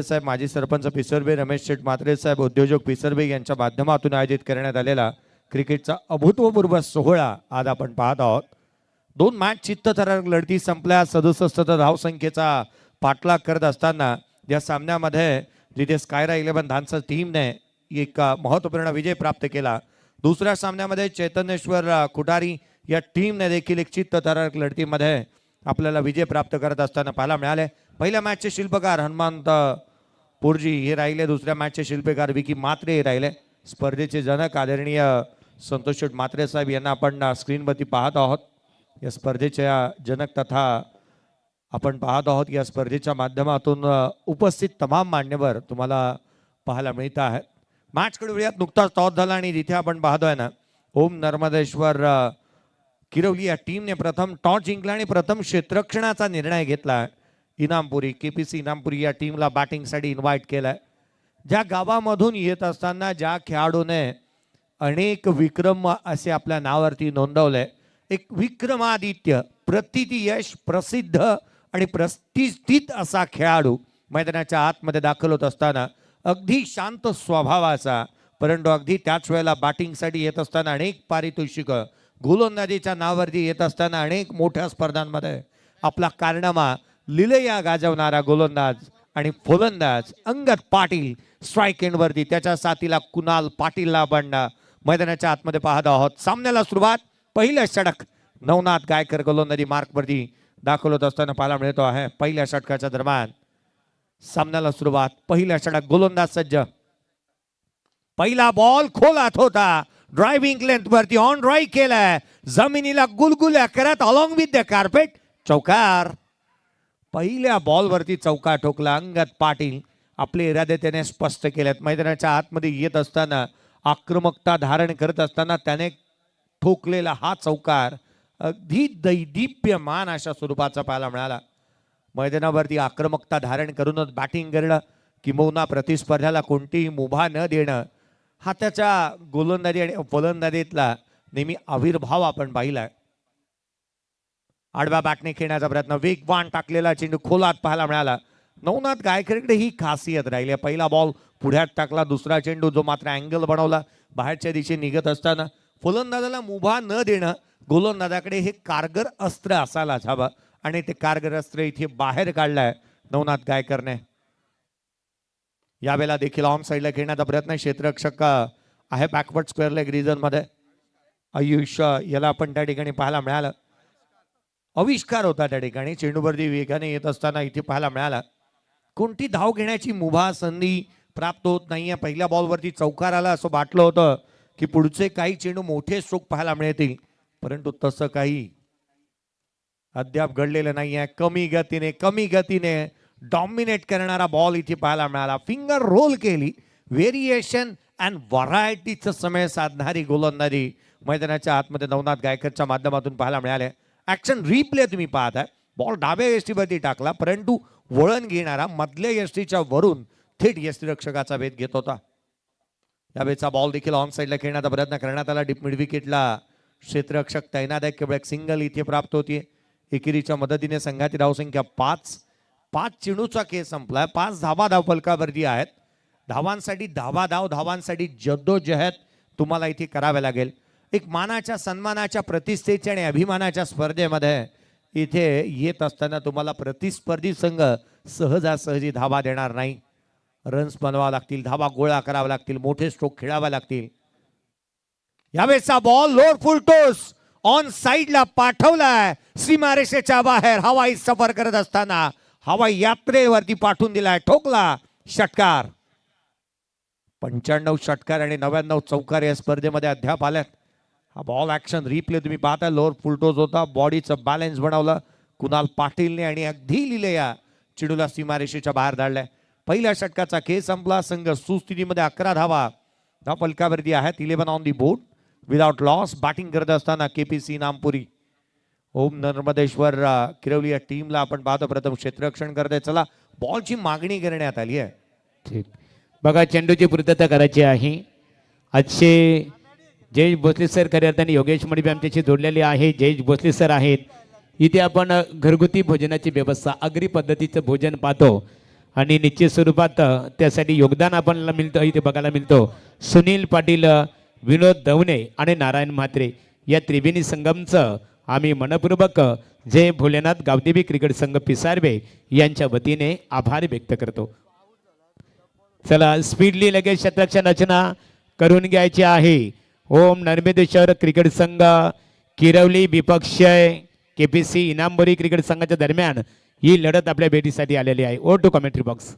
साहेब, माजी सरपंच पिसरबे, रमेश शेठ म्हात्रे साहेब, उद्योजक पिसरबे यांच्या माध्यमातून आयोजित करण्यात आलेला क्रिकेटचा अभूतपूर्व सोहळा आज आपण पाहत आहोत. 2 मॅच चित्तथरारक लढती संपल्या. 67 धावसंख्येचा पाठलाग करत असताना या सामन्यामध्ये जिथे स्कायरा 11 धानचा टीमने एक महत्त्वपूर्ण विजय प्राप्त केला. दुसऱ्या सामन्यामध्ये चैतन्येश्वर खुटारी या टीमने देखील एक चित्तथरारक लढतीमध्ये आपल्याला विजय प्राप्त करत असताना पाहायला मिळाले. पहिल्या मॅचचे शिल्पकार हनुमंत पुरजी हे राहिले. दुसऱ्या मॅचचे शिल्पकार विकी म्हात्रे हे राहिले. स्पर्धेचे जनक आदरणीय संतोष शेठ म्हात्रे साहेब यांना आपण स्क्रीनवरती पाहत आहोत. या स्पर्धेच्या जनक तथा आपण पाहत आहोत या स्पर्धेच्या माध्यमातून उपस्थित तमाम मान्यवर तुम्हाला पाहायला मिळत आहेत. मॅचकडे वेळात नुकताच टॉस झाला आणि जिथे आपण पाहतोय ना, ओम नर्मदेश्वर किरवली या टीमने प्रथम टॉस जिंकला आणि प्रथम क्षेत्ररक्षणाचा निर्णय घेतला. इनामपुरी केपीसी इनामपुरी या टीमला बॅटिंगसाठी इन्व्हाइट केलाय. ज्या गावामधून येत असताना ज्या खेळाडूने अनेक विक्रम असे आपल्या नावावरती नोंदवले, एक विक्रमादित्य प्रतियश प्रसिद्ध आणि प्रतिष्ठित असा खेळाडू मैदानाच्या आतमध्ये दाखल होत असताना अगदी शांत स्वभावाचा, परंतु अगदी त्याच वेळेला बॅटिंगसाठी येत असताना अनेक पारितोषिक, गोलंदाजीच्या नावावरती येत असताना अनेक मोठ्या स्पर्धांमध्ये आपला कारनामा लिलया गाजवणारा गोलंदाज आणि फलंदाज अंगद पाटील स्ट्राईक एंडवरती त्याच्या साथीला कुणाल पाटीलला आपण मैदानाच्या आतमध्ये पाहत आहोत. सामन्याला सुरुवात. पहिल्या षटक नवनाथ गायकर गोलंदाजी मार्कवरती दाखल होत असताना पाहायला मिळतो आहे. पहिल्या षटकाच्या दरम्यान सामन्याला सुरुवात. पहिल्या षटक गोलंदाज सज्ज. पहिला बॉल खोलात होता. ड्रायव्हिंग लेंथ वरती ऑन ड्राईव्ह केलाय. जमिनीला गुलगुल्या करत अलॉंग विथ द कार्पेट चौकार. पहिल्या बॉलवरती चौकार ठोकला. अंगद पाटील आपले इरादे त्याने स्पष्ट केलेत. मैदानाच्या आतमध्ये येत असताना आक्रमकता धारण करत असताना त्याने ठोकलेला हा चौकार अगदी दैदिप्यमान अशा स्वरूपाचा पाहायला मिळाला. मैदानावरती आक्रमकता धारण करूनच बॅटिंग करणं, किंबहुना प्रतिस्पर्ध्याला कोणतीही मुभा न देणं, हा त्याच्या गोलंदाजी आणि फलंदाजीतला नेहमी आविर्भाव आपण पाहिलाय. आडव्या बॅटने खेळण्याचा प्रयत्न, वेगवान टाकलेला चेंडू खोलात पाहायला मिळाला. नवनाथ गायकरकडे ही खासियत राहिली. पहिला बॉल पुढ्यात टाकला. दुसरा चेंडू जो मात्र अँगल बनवला बाहेरच्या दिशेने निघत असताना फलंदाजाला मुभा न देणं गोलंदाजाकडे हे कारगर अस्त्र असायलाच हवं आणि ते कारगर अस्त्र इथे बाहेर काढलाय नवनाथ गायकरने. यावेळेला देखील ऑन साईडला खेळण्याचा प्रयत्न. क्षेत्ररक्षक आहे बॅकवर्ड स्क्वेअर लेग रिजन मध्ये. आयुष याला आपण त्या ठिकाणी पाहायला मिळालं. आविष्कार होता त्या ठिकाणी. चेंडूवरती वेगाने येत असताना इथे पाहायला मिळाला. कोणती धाव घेण्याची मुभा संधी प्राप्त होत नाहीये. पहिल्या बॉलवरती चौकार आला असं वाटलं होतं की पुढचे काही चेंडू मोठे स्ट्रोक पाहायला मिळतील, परंतु तसं काही अद्याप घडलेलं नाहीये. कमी गतीने डॉमिनेट करणारा बॉल इथे पाहायला मिळाला. फिंगर रोल केली. व्हेरिएशन अँड व्हरायटीचं समय साधणारी गोलंदाजी मैदानाच्या आतमध्ये नवनाथ गायकरच्या माध्यमातून पाहायला मिळाले. ऍक्शन रिप्ले तुम्ही पाहताय. बॉल डाव्या यष्टीवरती टाकला, परंतु वळण घेणारा मधल्या यष्टीच्या वरून थेट यष्टीरक्षकाचा भेद घेत होता. यावेळेचा बॉल देखील ऑन साईडला खेळण्याचा प्रयत्न करण्यात आला. डीप मिड विकेटला क्षेत्ररक्षक तैनात आहे. केवळ एक सिंगल इथे प्राप्त होतीये. एकेरीच्या मदतीने संघाची धावसंख्या 5. 5 चेंडूचा खेळ संपलाय. 5 धावा धावफलकावरती आहेत. धावांसाठी जद्दोजहद तुम्हाला इथे करावे लागेल. एक मानाच्या, सन्मानाच्या, प्रतिष्ठेच्या आणि अभिमानाच्या स्पर्धेमध्ये इथे येत असताना तुम्हाला प्रतिस्पर्धी संघ सहजासहजी धावा देणार नाही. रन्स बनवावे लागतील, धावा गोळा करावा लागतील, मोठे स्ट्रोक खेळावे लागतील. यावेळेचा ball lower full toss on साईडला पाठवलाय. सीमारेषेच्या बाहेर हवाई सफर करत असताना हवाई यात्रेवरती पाठवून दिलाय. ठोकला. षटकार. 95 षटकार आणि 99 चौकार या स्पर्धेमध्ये अद्याप आल्यात. हा बॉल ऍक्शन रिप्ले तुम्ही पाहता. लोअर फुल टोस होता. बॉडीचं बॅलन्स बनवलं कुणाल पाटीलने आणि अगदी लिलया चेंडूला सीमारेषेच्या बाहेर धाडलाय. पहिल्या षटकाचा खेळ संपला. संघ सुस्थितीमध्ये 11 धावा धावफलकावरती आहेत. 11 on the board without loss. Batting करत असताना केपीसी इनामपुरी, ओम नर्मदेश्वर किरवली या टीमला आपण पाहतो प्रथम क्षेत्ररक्षण करते. चला, बॉलची मागणी करण्यात आली आहे. ठीक बघा, चेंडूची पूर्तता करायची आहे. आजचे जयेश भोसले सर खऱ्या योगेश मडबी आमच्याशी जोडलेले आहे. जयेश भोसले सर आहेत. इथे आपण घरगुती भोजनाची व्यवस्था, आगरी पद्धतीचं भोजन पाहतो आणि निश्चित स्वरूपात त्यासाठी योगदान आपल्याला मिळतं इथे बघायला मिळतो. सुनील पाटील, विनोद दवणे आणि नारायण म्हात्रे या त्रिवेणी संगमचं आम्ही मनपूर्वक जय भोलेनाथ गावदेवी क्रिकेट संघ पिसारबे यांच्या वतीने आभार व्यक्त करतो. चला स्पीडली लगेच शतरक्षण रचना करून घ्यायची आहे. ओम नर्मदेश्वर क्रिकेट संघ किरवली विपक्ष केपीसी इनामबोरी क्रिकेट संघाच्या दरम्यान ही लढत आपल्या भेटीसाठी आलेली आहे. Over to commentary box.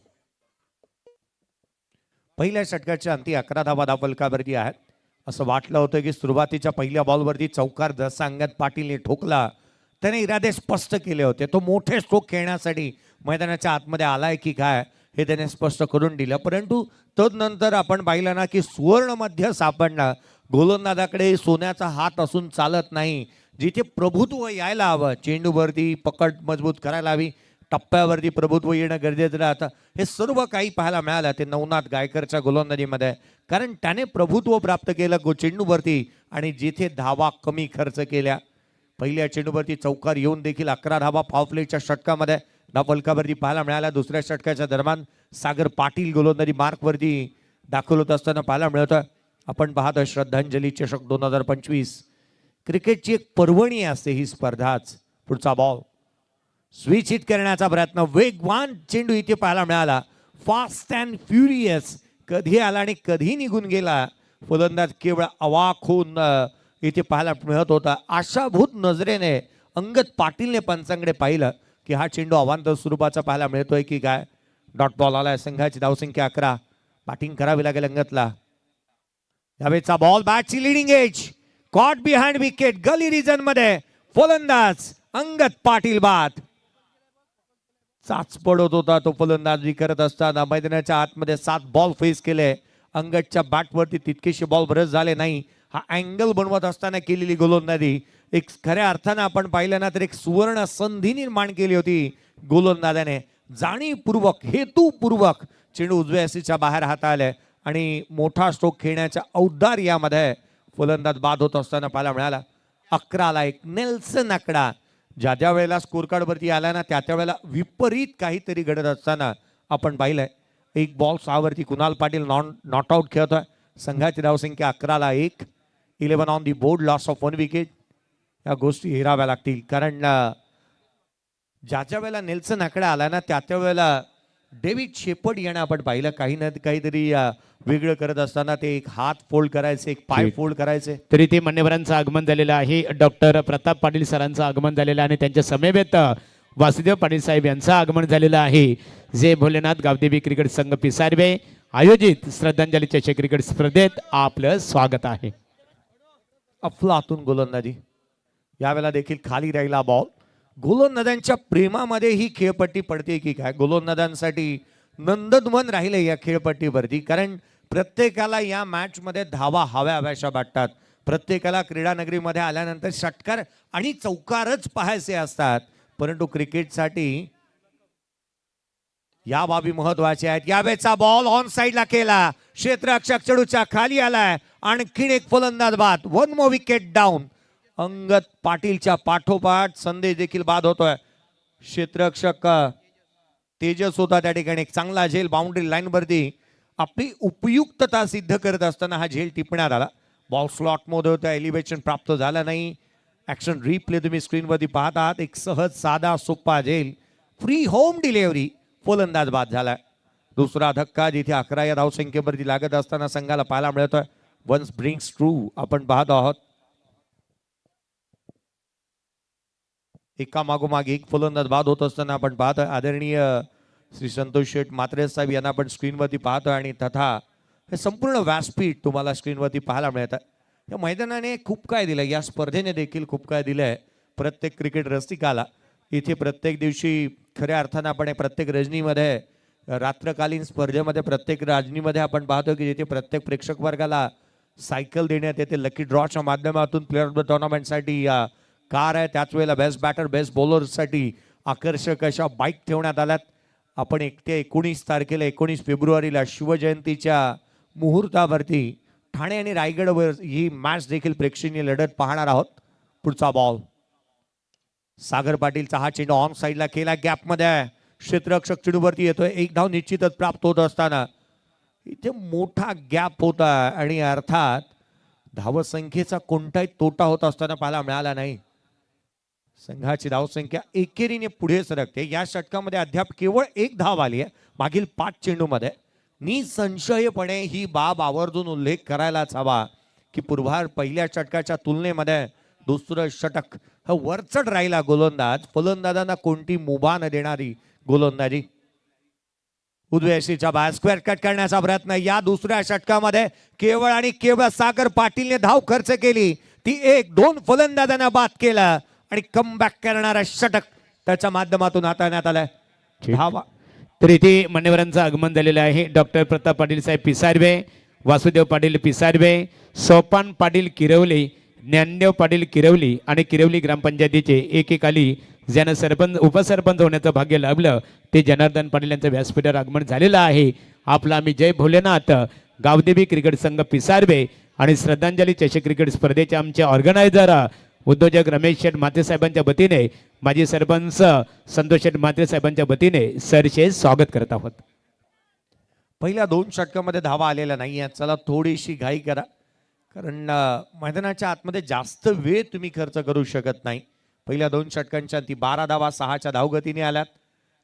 पहिल्या षटकाच्या अंती 11 धावा धावफलकावरती आहेत. असं वाटलं होतं की सुरुवातीच्या पहिल्या बॉलवरती चौकार जसा अंगद पाटीलने ठोकला त्याने इरादे स्पष्ट केले होते. तो मोठे स्ट्रोक खेळण्यासाठी मैदानाच्या आतमध्ये आलाय की काय हे त्याने स्पष्ट करून दिलं. परंतु तदनंतर आपण पाहिलं ना की सुवर्ण मध्य सापडला. गोलंदाजाकडे सोन्याचा हात असून चालत नाही. जिथे प्रभुत्व यायला हवं, चेंडूवरती पकड मजबूत करायला हवी, टप्प्यावरती प्रभुत्व येणं गरजेचं राहतं. हे सर्व काही पाहायला मिळालं ते नवनाथ गायकरच्या गोलंदाजीमध्ये. कारण त्याने प्रभुत्व प्राप्त केलं चेंडूवरती आणि जिथे धावा कमी खर्च केल्या. पहिल्या चेंडूवरती चौकार येऊन देखील 11 धावा पॉवरप्लेच्या षटकामध्ये धावफलकावरती पाहायला मिळाल्या. दुसऱ्या षटकाच्या दरम्यान सागर पाटील गोलंदाजी मार्कवरती दाखल होत असताना पाहायला मिळतं. आपण पाहतो श्रद्धांजली चषक 2025 क्रिकेटची एक पर्वणी असते ही स्पर्धाच. पुढचा बॉल स्विच हिट करण्याचा प्रयत्न, वेगवान चेंडू इथे पाहायला मिळाला. फास्ट अँड फ्युरियस कधी आला आणि कधी निघून गेला. फलंदाज केवळ अवाक होऊन इथे पाहायला मिळत होता. आशाभूत नजरेने अंगद पाटीलने पंचांकडे पाहिलं की हा चेंडू अवांतर स्वरूपाचा पाहायला मिळतोय की काय. डॉट बॉल आलाय. संघाची धावसंख्या 11. बॅटिंग करावी लागेल अंगदला. यावेळेचा बॉल बॅटची leading edge caught behind wicket. Gully region मध्ये फलंदाज अंगद पाटील बाद. चाच पडत होता तो फलंदाजी करत असताना. मैदानाच्या आतमध्ये 7 बॉल फेस केले. अंगदच्या बॅटवरती तितकेसे बॉल बरंच झाले नाही. हा अँगल बनवत असताना केलेली गोलंदाजी एक खऱ्या अर्थानं आपण पाहिलं ना तर एक सुवर्ण संधी निर्माण केली होती गोलंदाजाने. जाणीवपूर्वक हेतुपूर्वक चेंडू उजव्या एसीच्या बाहेर हाताळले आणि मोठा स्ट्रोक खेळण्याच्या औदार्यामध्ये फलंदाज बाद होत असताना पाहायला मिळाला. 11ला एक नेल्सन आकडा. ज्या ज्या वेळेला स्कोर कार्डवरती आला ना त्या वेळेला विपरीत काहीतरी घडत असताना आपण पाहिलंय. एक बॉल 6 वरती कुणाल पाटील नॉट आउट खेळतोय. संघाची धावसंख्या 11ला 1. 11 on the board. Loss of 1 wicket. या गोष्टी हेराव्या लागतील कारण ज्याच्या वेळेला नेल्सन आकडा आला ना त्या वेळेला डेव्हिड शेपर्ड यानं आपण पाहिलं काही ना काहीतरी वेगळं करत असताना ते एक हात फोल्ड करायचे, एक पाय फोल्ड करायचे. तरी ते मान्यवरांचं आगमन झालेलं आहे. डॉक्टर प्रताप पाटील सरांचं आगमन झालेलं आहे आणि त्यांच्या समवेत वासुदेव पाटील साहेब यांचं आगमन झालेलं आहे. जय भोलेनाथ गावदेवी क्रिकेट संघ पिसारबे आयोजित श्रद्धांजली चषक क्रिकेट स्पर्धेत आपलं स्वागत आहे. अफलातून गोलंदाजी. यावेळेला देखील खाली राहिला बॉल. गोलंदाजांच्या प्रेमामध्ये ही खेळपट्टी पडते की काय. गोलंदाजांसाठी नंदनवन राहिले या खेळपट्टीवरती कारण प्रत्येकाला या मॅच मध्ये धावा हव्याशा वाटतात. प्रत्येकाला क्रीडानगरीमध्ये आल्यानंतर षटकार आणि चौकारच पाहायचे असतात. परंतु क्रिकेटसाठी या बाबी महत्वाच्या आहेत. यावेळेचा बॉल ऑन साइडला केला. क्षेत्ररक्षक चेंडूच्या खाली आलाय. आणखीन एक फलंदाज बाद. 1 मोर विकेट डाऊन. अंगद पाटीलच्या पाठोपाठ संदेश देखील बाद होतोय. क्षेत्ररक्षक तेजस होता त्या ठिकाणी. एक चांगला झेल बाउंड्री लाईन वरती आपली उपयुक्तता सिद्ध करत असताना हा झेल टिपण्यात आला. बॉल स्लॉट मध्ये होता. एलिव्हेशन प्राप्त झालं नाही. ऍक्शन रिप्ले तुम्ही स्क्रीनवरती पाहत आहात. एक सहज साधा सोपा झेल. Free home delivery. फलंदाज बाद झाला. दुसरा धक्का जिथे 11 या धावसंख्येवरती लागत असताना संघाला पाहायला मिळतोय. वन्स ब्रिंग्स ट्रू आपण पाहत आहोत. एका मागोमाग एक फलंदाज बाद होत असताना आपण पाहतोय. आदरणीय श्री संतोष शेठ म्हात्रे साहेब यांना आपण स्क्रीनवरती पाहतोय आणि तथा हे संपूर्ण व्यासपीठ तुम्हाला स्क्रीनवरती पाहायला मिळतं. या मैदानाने खूप काय दिलं. या स्पर्धेने देखील खूप काय दिलंय प्रत्येक क्रिकेट रसिकाला. इथे प्रत्येक दिवशी खऱ्या अर्थानं आपण प्रत्येक रजनीमध्ये रात्रकालीन स्पर्धेमध्ये प्रत्येक रजनीमध्ये आपण पाहतो की जिथे प्रत्येक प्रेक्षक वर्गाला सायकल देण्यात येते. लकी ड्रॉच्या माध्यमातून प्लेअर ऑफ द टुर्नामेंटसाठी कार आहे. त्याच वेळेला बेस्ट बॅटर बेस्ट बॉलरसाठी आकर्षक अशा बाईक ठेवण्यात आल्यात. आपण 1 ते 19 तारखेला 19 फेब्रुवारीला शिवजयंतीच्या मुहूर्तावरती ठाणे आणि रायगडवर ही मॅच देखील प्रेक्षणीय लढत पाहणार आहोत. पुढचा बॉल सागर पाटीलचा हा चेंडू ऑन साइडला केला. गॅपमध्ये क्षेत्ररक्षक चेंडूवरती येतोय. एक धाव निश्चितच प्राप्त होत असताना इथे मोठा गॅप होता आणि अर्थात धावसंख्येचा कोणताही तोटा होत असताना पाहायला मिळाला नाही. संघाची धावसंख्या एकेरीने पुढे सरकते. या षटकामध्ये अद्याप केवळ एक धाव आली आहे मागील 5 चेंडूमध्ये. निसंशयपणे ही बाब आवर्जून उल्लेख करायलाच हवा की पूर्वार पहिल्या षटकाच्या तुलनेमध्ये दुसरं षटक हा वरचढ राहिला गोलंदाज. फलंदाजांना कोणती मुभा न देणारी गोलंदाजी. उजव्याशीच्या बाहेर स्क्वेअर कट करण्याचा प्रयत्न. या दुसऱ्या षटकामध्ये केवळ आणि केवळ सागर पाटीलने धाव खर्च केली. ती 1-2 फलंदाजांना बाद केला आणि कमबॅक करणारा षटक त्याच्या माध्यमातून हाताळण्यात आलाय. धावा तर इथे मान्यवरांचं आगमन झालेलं आहे. डॉक्टर प्रताप पाटील साहेब पिसारवे, वासुदेव पाटील पिसारवे, सोपान पाटील किरवली, ज्ञानदेव पाटील किरवली आणि किरवली ग्रामपंचायतीचे एकेकाली ज्यानं सरपंच उपसरपंच होण्याचं भाग्य लाभलं ते जनार्दन पाटील यांचं व्यासपीठावर आगमन झालेलं आहे. आपला आम्ही जय भोलेनाथ गावदेवी क्रिकेट संघ पिसारवे आणि श्रद्धांजली चषक क्रिकेट स्पर्धेचे आमचे ऑर्गनायझर उद्योजक रमेश शेठ म्हात्रे साहेबांच्या वतीने, माजी सरपंच संतोष शेठ म्हात्रे साहेबांच्या वतीने सरचे स्वागत करत आहोत. पहिल्या 2 षटकामध्ये धावा आलेल्या नाही आहेत. चला थोडीशी घाई करा, कारण मैदानाच्या आतमध्ये जास्त वेळ तुम्ही खर्च करू शकत नाही. पहिल्या 2 षटकांच्या ती 12 धावा 6च्या धावगतीने आल्यात.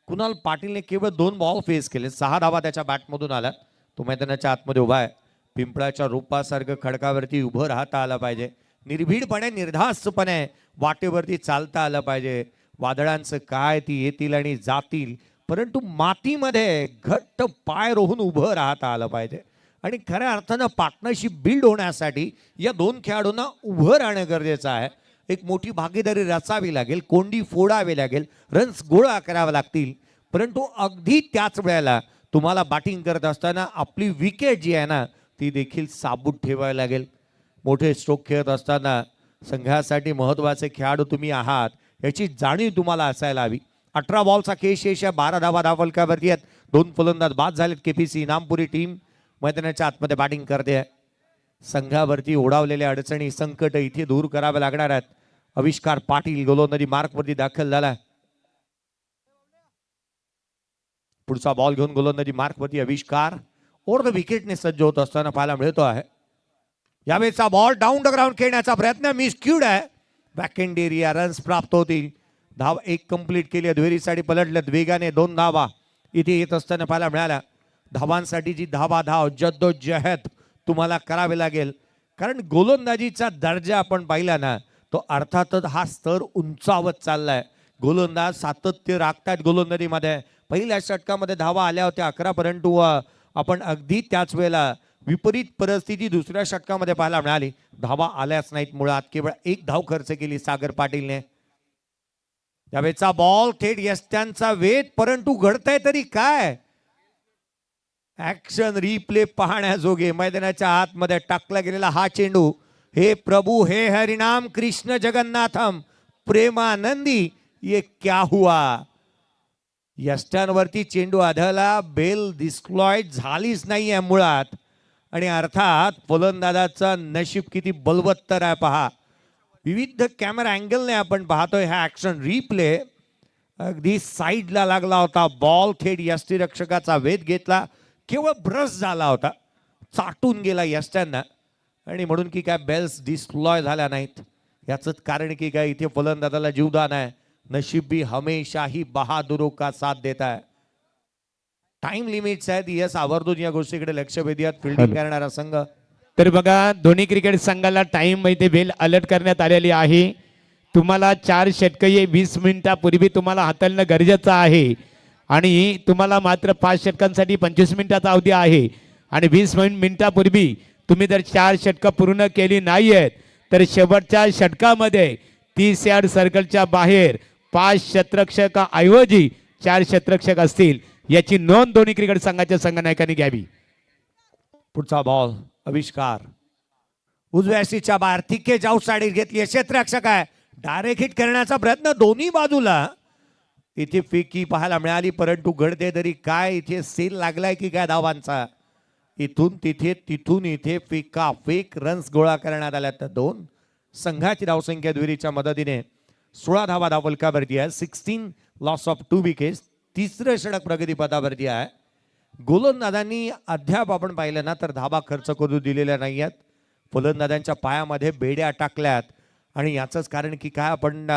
कुणाल पाटीलने केवळ 2 बॉल फेस केले. 6 धावा त्याच्या बॅटमधून आल्यात. तो मैदानाच्या आतमध्ये उभा आहे. पिंपळाच्या रूपासारखं खडकावरती उभं राहता आलं पाहिजे. निर्भीडपणे निर्धास्तपणे वाटेवरती चालता आलं पाहिजे. वादळांचं काय ती येतील आणि जातील, परंतु मातीमध्ये घट्ट पाय रोवून उभं राहता आलं पाहिजे. आणि खऱ्या अर्थानं पार्टनरशिप बिल्ड होण्यासाठी या 2 खेळाडूंना उभं राहणं गरजेचं आहे. एक मोठी भागीदारी रचावी लागेल, कोंडी फोडावी लागेल, रन्स गोळा करावे लागतील. परंतु अगदी त्याच वेळेला तुम्हाला बॅटिंग करत असताना आपली विकेट जी आहे ना ती देखील साबूत ठेवावी लागेल. मोठे स्ट्रोक खेळत असताना संघासाठी महत्त्वाचे खेळाडू तुम्ही आहात याची जाणीव तुम्हाला असायला हवी. 18 बॉलचा शेष आहे. 12 धावा धावफलकावरती आहेत. 2 फलंदाज बाद झालेत. केपीसी इनामपुरी टीम मैदानाच्या आतमध्ये बॅटिंग करते आहे. संघावरती ओढावलेल्या अडचणी संकट इथे दूर करावे लागणार आहेत. आविष्कार पाटील गोलंदाजी मार्कवरती दाखल झाला. पुढचा बॉल घेऊन गोलंदाजी मार्कवरती आविष्कार ओव्हर द विकेटने सज्ज होत असताना पाहायला मिळतो आहे. यावेळेचा बॉल डाऊन द ग्राउंड खेळण्याचा प्रयत्न मिसक्यूड आहे. बॅकएंड एरिया रन्स प्राप्त होतील. धाव 1 कंप्लीट केली. दुहेरीसाठी पलटल्यात वेगाने 2 धावा इथे येत असताना पाहायला मिळाल्या. धावांसाठी जी धाव जद्दोजहद तुम्हाला करावे लागेल, कारण गोलंदाजीचा दर्जा आपण पाहिला ना तो अर्थातच हा स्तर उंचावत चाललाय. गोलंदाज सातत्य राखतात गोलंदाजीमध्ये. पहिल्या षटकामध्ये धावा आल्या होत्या 11, परंतु आपण अगदी त्याच वेळेला विपरीत परिस्थिती दुसऱ्या षटकामध्ये पाहायला मिळाली. धावा आल्याच नाहीत. मुळात केवळ 1 धाव खर्च केली सागर पाटीलने. त्यावेळेचा बॉल थेट यष्ट्यांचा वेध, परंतु घडतंय तरी काय. ऍक्शन रिप्ले पाहण्याजोगे मैदानाच्या आतमध्ये टाकला गेलेला हा चेंडू. हे प्रभू हे हरिनाम कृष्ण जगन्नाथम प्रेमानंदी ये क्या हुआ. यष्ट्यांवरती चेंडू आढळला. बेल डिस्प्लॉइड झालीच नाहीये मुळात. आणि अर्थात फलंदाजाचं नशीब किती बलवत्तर आहे पहा. विविध कॅमेरा अँगलने आपण पाहतोय हा ऍक्शन रिप्ले. अगदी साईडला लागला होता. बॉल थेट यष्टीरक्षकाचा वेध घेतला. केवळ ब्रश झाला होता, चाटून गेला यष्ट्यांना. आणि म्हणून की काय बेल्स डिस्प्लॉय झाल्या नाहीत याचंच कारण की काय इथे फलंदाजाला जीवदान आहे. नशीब भी हमेशा ही बहादुरों का साथ देता है. टाइम लिमिट्स आहेत. यस आवर्जून या गोष्टीकडे लक्ष वेधूयात. फिल्डिंग करणारा संघ. तर बघा दोन्ही क्रिकेट संघाला टाइम इथे बेल अलर्ट करण्यात आलेली आहे. तुम्हाला 4 षटके 20 मिनिटापूर्वी तुम्हाला हाताळणं गरजेचं आहे. आणि तुम्हाला मात्र 5 षटकांसाठी 25 मिनिटाचा अवधी आहे. आणि 20 मिनिटापूर्वी तुम्ही जर 4 षटकं पूर्ण केली नाही आहेत तर शेवटच्या षटकामध्ये 30 यार्ड सर्कलच्या बाहेर 5 क्षेत्ररक्षकाऐवजी 4 क्षेत्ररक्षक असतील याची नोंद दोन्ही क्रिकेट संघाच्या संघनायकांनी घ्यावी. पुढचा बॉल आविष्कार उजव्याशीच्या बाहेर तिके जाऊ साडी घेतली. क्षेत्ररक्षक आहे. डायरेक्ट हिट करण्याचा प्रयत्न दोन्ही बाजूला. इथे फेकी पाहायला मिळाली, परंतु घडते तरी काय. इथे सेल लागलाय की काय धावांचा. इथून तिथे तिथून इथे फेका फेक रन्स गोळा करण्यात आल्या. तर 2 संघाची धावसंख्या दुहेरीच्या मदतीने 16 धावा धावफलकावरती आहे. 16 लॉस ऑफ 2 विकेट्स. तिसरं षटक प्रगतीपथावरती आहे. गोलंदाजांनी अद्याप आपण पाहिलं ना तर धाबा खर्च करू दिलेल्या नाही आहेत. फलंदाजांच्या पायामध्ये बेड्या टाकल्यात आणि याचंच कारण की काय आपण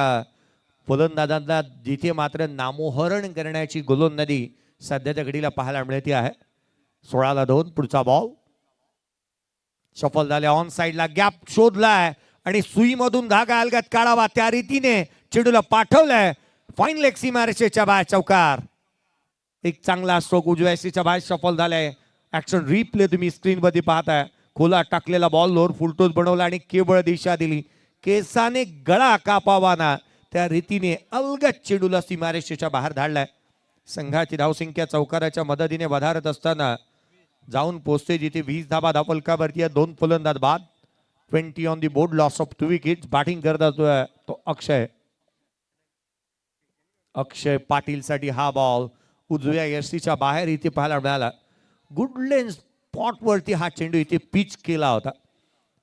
फलंदाजांना जिथे मात्र नामोहरण करण्याची गोलंदाजी सध्याच्या घडीला पाहायला मिळते आहे. 16-2 पुढचा बॉल सफल झाले. ऑन साइडला गॅप शोधलाय आणि सुईमधून धागा अलगत काढावा त्या रीतीने चेंडूला पाठवलंय. फाईन लेग सीमारेषेच्या बाहेर चौकार. एक चांगला स्ट्रोक उजव्या सीच्या बाहेर सफल झालाय. ऍक्शन रिप्ले तुम्ही स्क्रीन मध्ये पाहताय. खोला टाकलेला बॉल लोअर फुलटोस बनवला आणि केवळ दिशा दिली. केसाने गळा कापावाना त्या रीतीने अलगत चेंडूला सीमारेषेच्या बाहेर धाडलाय. संघाची धावसंख्या चौकाराच्या मदतीने वधारत असताना जाऊन पोहोचते जिथे 20 धाबा धावफलकावरती आहे. 2 फलंदाज बाद. 20 on the board. Loss of 2 wickets. Batting करत असतोय तो अक्षय पाटील साठी हा बॉल उजव्या यष्टीच्या बाहेर इथे पाहायला मिळाला. गुडलेन स्पॉट वरती हा चेंडू इथे पिच केला होता.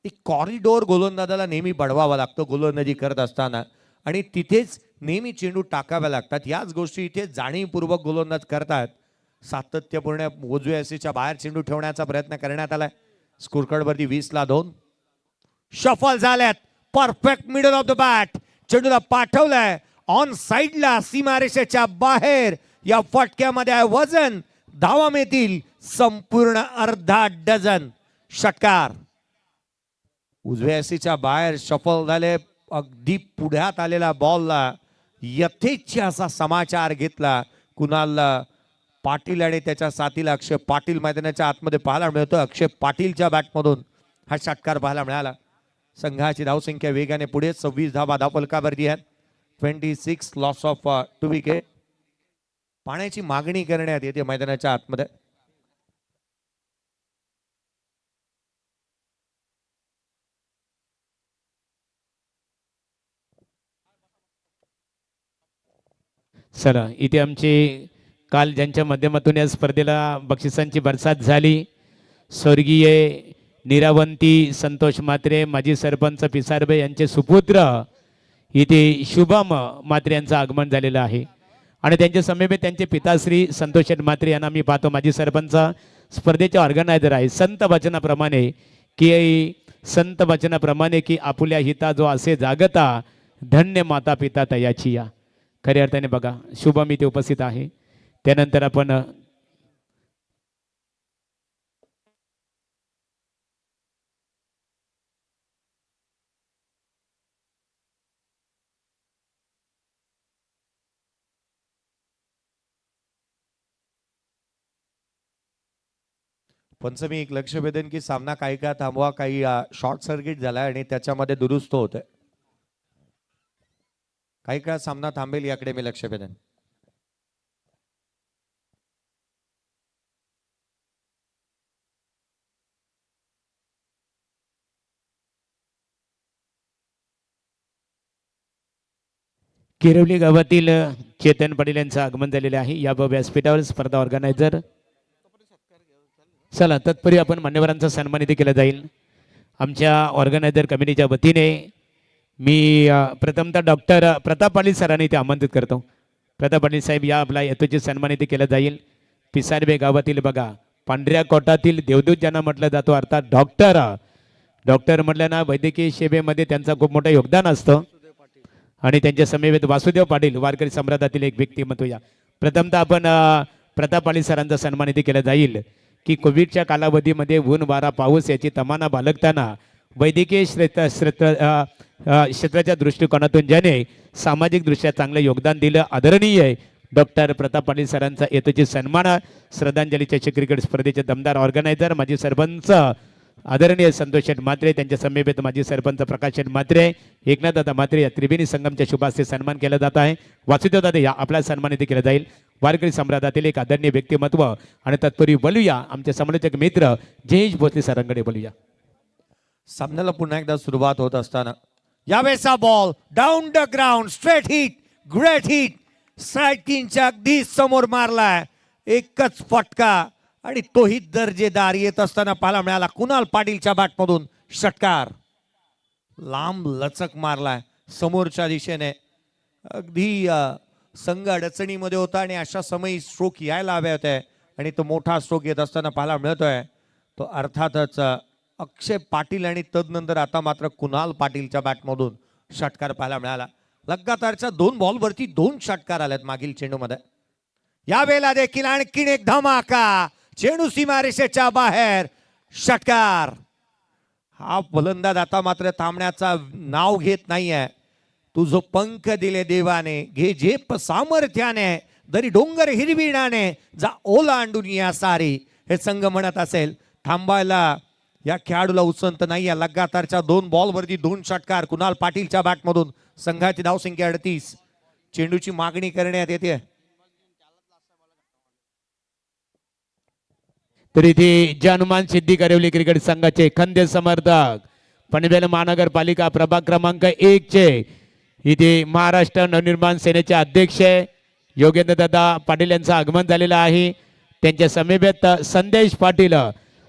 एक कॉरिडोर गोलंदाजाला नेहमी बढवावा लागतो गोलंदाजी करत असताना आणि तिथेच नेहमी चेंडू टाकाव्या लागतात. याच गोष्टी इथे जाणीवपूर्वक गोलंदाज करतात. सातत्यपूर्ण उजव्या यष्टीच्या बाहेर चेंडू ठेवण्याचा प्रयत्न करण्यात आलाय. स्कोर कार्ड वरती 20-2 शफल झाल्यात. Perfect middle of the bat चेंडूला पाठवलाय ऑन साइडला सीमारेषेच्या बाहेर. या फटक्यामध्ये आहे वजन. धावा मिळतील संपूर्ण अर्धा डझन. षटकार उजव्या यष्टीच्या बाहेर शफल झाले. अगदी पुढ्यात आलेला बॉलला यथेच्छ असा समाचार घेतला कुणाल पाटील आणि त्याच्या साथीला अक्षय पाटील मैदानाच्या आतमध्ये पाहायला मिळतो. अक्षय पाटीलच्या बॅटमधून हा षटकार पाहायला मिळाला. संघाची धावसंख्या वेगाने पुढे 26 धावा धावफलकावरती आहेत. 26 लॉस ऑफ 2 विकेट. पाण्याची मागणी करण्यात येते मैदानाच्या आतमध्ये. चला इथे आमची काल ज्यांच्या माध्यमातून या स्पर्धेला बक्षिसांची बरसात झाली. स्वर्गीय निरावंती संतोष म्हात्रे माजी सरपंच पिसारबे यांचे सुपुत्र इथे शुभम म्हात्रे यांचं आगमन झालेलं आहे आणि त्यांच्या समीपे त्यांचे पिताश्री संतोष म्हात्रे यांना मी पाहतो माजी सरपंच स्पर्धेचे ऑर्गनायझर आहे. संत वचनाप्रमाणे की आपुल्या हिता जो असे जागता धन्य माता पिता तयाची या. खऱ्या अर्थाने बघा शुभम इथे उपस्थित आहे. त्यानंतर आपण पंचमी एक लक्ष वेधन की सामना काही काळ थांबवा. काही शॉर्ट सर्किट झाला आणि त्याच्यामध्ये दुरुस्त होत आहे. काही काळ सामना थांबेल याकडे मी लक्ष वेधन. किरवली गावातील चेतन पाटील यांचं आगमन झालेले आहे. या व्यासपीठावर स्पर्धा ऑर्गनायझर. चला तत्पूर्वी आपण मान्यवरांचा सन्मानित केला जाईल. आमच्या ऑर्गनायझर कमिटीच्या वतीने मी प्रथमतः डॉक्टर प्रताप पाटील सरांनी इथे आमंत्रित करतो. प्रताप पाटील साहेब या आपला यथोचित सन्मानित केला जाईल. पिसारबे गावातील बघा पांढऱ्या कोटातील देवदूत ज्यांना म्हटलं जातो अर्थात डॉक्टर म्हटलं ना वैद्यकीय सेवेमध्ये त्यांचं खूप मोठं योगदान असतं आणि त्यांच्या समेत वासुदेव पाटील वारकरी सम्राटातील एक व्यक्तिमत्व. या प्रथमतः आपण प्रताप पाटील सरांचा सन्मानित केला जाईल की कोविडच्या कालावधीमध्ये ऊन वारा पाऊस याची तमाना बाळगताना वैद्यकीय क्षेत्राच्या दृष्टिकोनातून ज्याने सामाजिक दृष्ट्या चांगलं योगदान दिलं आदरणीय डॉक्टर प्रताप पाटील सरांचा यथोचित सन्मान. श्रद्धांजली चषक क्रिकेट स्पर्धेचे दमदार ऑर्गनायझर माजी सरपंच आदरणीय संतोष म्हात्रे त्यांच्या समेत माजी सरपंच प्रकाश म्हात्रे एकनाथदादा म्हात्रे या त्रिवेणी संगमच्या शुभास्ते सन्मान केला जात आहे. वासुदेव दादा या आपला सन्मानित केला जाईल. वारकरी सम्राटातील एक आदरणीय व्यक्तिमत्व आणि तत्पूर्वी बोलूया आमचे समालोचक मित्र जयेश भोसले सरांकडे बोलूया. सामन्याला पुन्हा एकदा सुरुवात होत असताना यावेळेचा ball down the ground straight hit great hit स्ट्रायकिंगच्या अगदी समोर मारलाय. एकच फटका आणि तोही दर्जेदार येत असताना पाहायला मिळाला कुणाल पाटीलच्या बॅटमधून. षटकार लांब लचक मारलाय समोरच्या दिशेने. अगदी संघ अडचणीमध्ये होता आणि अशा समयी स्ट्रोक यायला हवे होते आणि तो मोठा स्ट्रोक येत असताना पाहायला मिळतोय तो अर्थातच अक्षय पाटील आणि तदनंतर आता मात्र कुणाल पाटीलच्या बॅटमधून षटकार पाहायला मिळाला. लगातारच्या 2 बॉलवरती 2 षटकार आलेत मागील चेंडूमध्ये. यावेळेला देखील आणखीन एक धमाका, चेंडू सीमारेषेच्या बाहेर, षटकार. हा फलंदाज आता मात्र थांबण्याचा नाव घेत नाहीये. तुझं पंख दिले देवाने, घे झेप सामर्थ्याने, दरी डोंगर हिरविणाने, जा ओलांडून या सारी, हे संघ म्हणत असेल. थांबायला या खेळाडूला उसंत नाही आहे. लगातारच्या 2 बॉलवरती 2 षटकार कुणाल पाटीलच्या बॅटमधून. संघाची धावसंख्या 38. चेंडूची मागणी करण्यात येते. तर इथे जानुमान सिद्धी करवली क्रिकेट संघाचे खंदे समर्थक पनवेल महानगरपालिका प्रभाग क्रमांक 1 चे इथे महाराष्ट्र नवनिर्माण सेनेचे अध्यक्ष योगेंद्र दादा पाटील यांचं आगमन झालेलं आहे. त्यांच्या समीपेत संदेश पाटील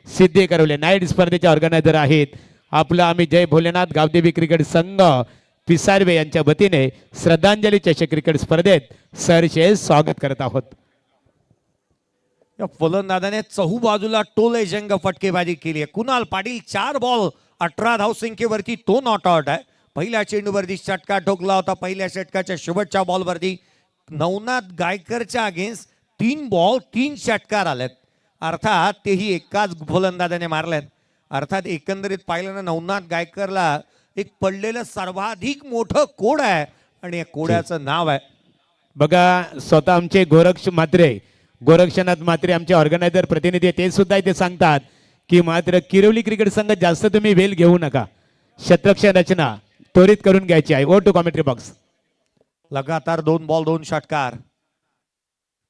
सिद्धी करवले नाईट स्पर्धेचे ऑर्गनायझर आहेत. आपलं आम्ही जय भोलेनाथ गावदेवी क्रिकेट संघ पिसारवे यांच्या वतीने श्रद्धांजली चषक क्रिकेट स्पर्धेत सहर्षे स्वागत करत आहोत. या फलंदाजाने चहूबाजूला टोले जंग फटकेबाजी केली आहे. कुणाल पाटील 4 बॉल 18 धावसंख्येवरती तो नॉट आउट आहे. पहिल्या चेंडूवरती षटकार ठोकला होता. पहिल्या षटकाच्या शेवटच्या बॉलवरती नवनाथ गायकरच्या अगेन्स्ट 3 बॉल 3 षटकार आलेत. अर्थात तेही एकाच फलंदाजाने मारलेत. अर्थात एकंदरीत पाहिलं ना, नवनाथ गायकरला एक पडलेलं सर्वाधिक मोठं कोड आहे आणि या कोड्याचं नाव आहे बघा. स्वतः आमचे गोरक्षनाथ म्हात्रे आमचे ऑर्गनायझर प्रतिनिधी ते सुद्धा इथे सांगतात की मात्र किरवली क्रिकेट संघ जास्त तुम्ही वेल घेऊ नका, शतरक्षण रचना त्वरित करून घ्यायची आहे. Over to commentary box. लगातार 2 बॉल 2 षटकार.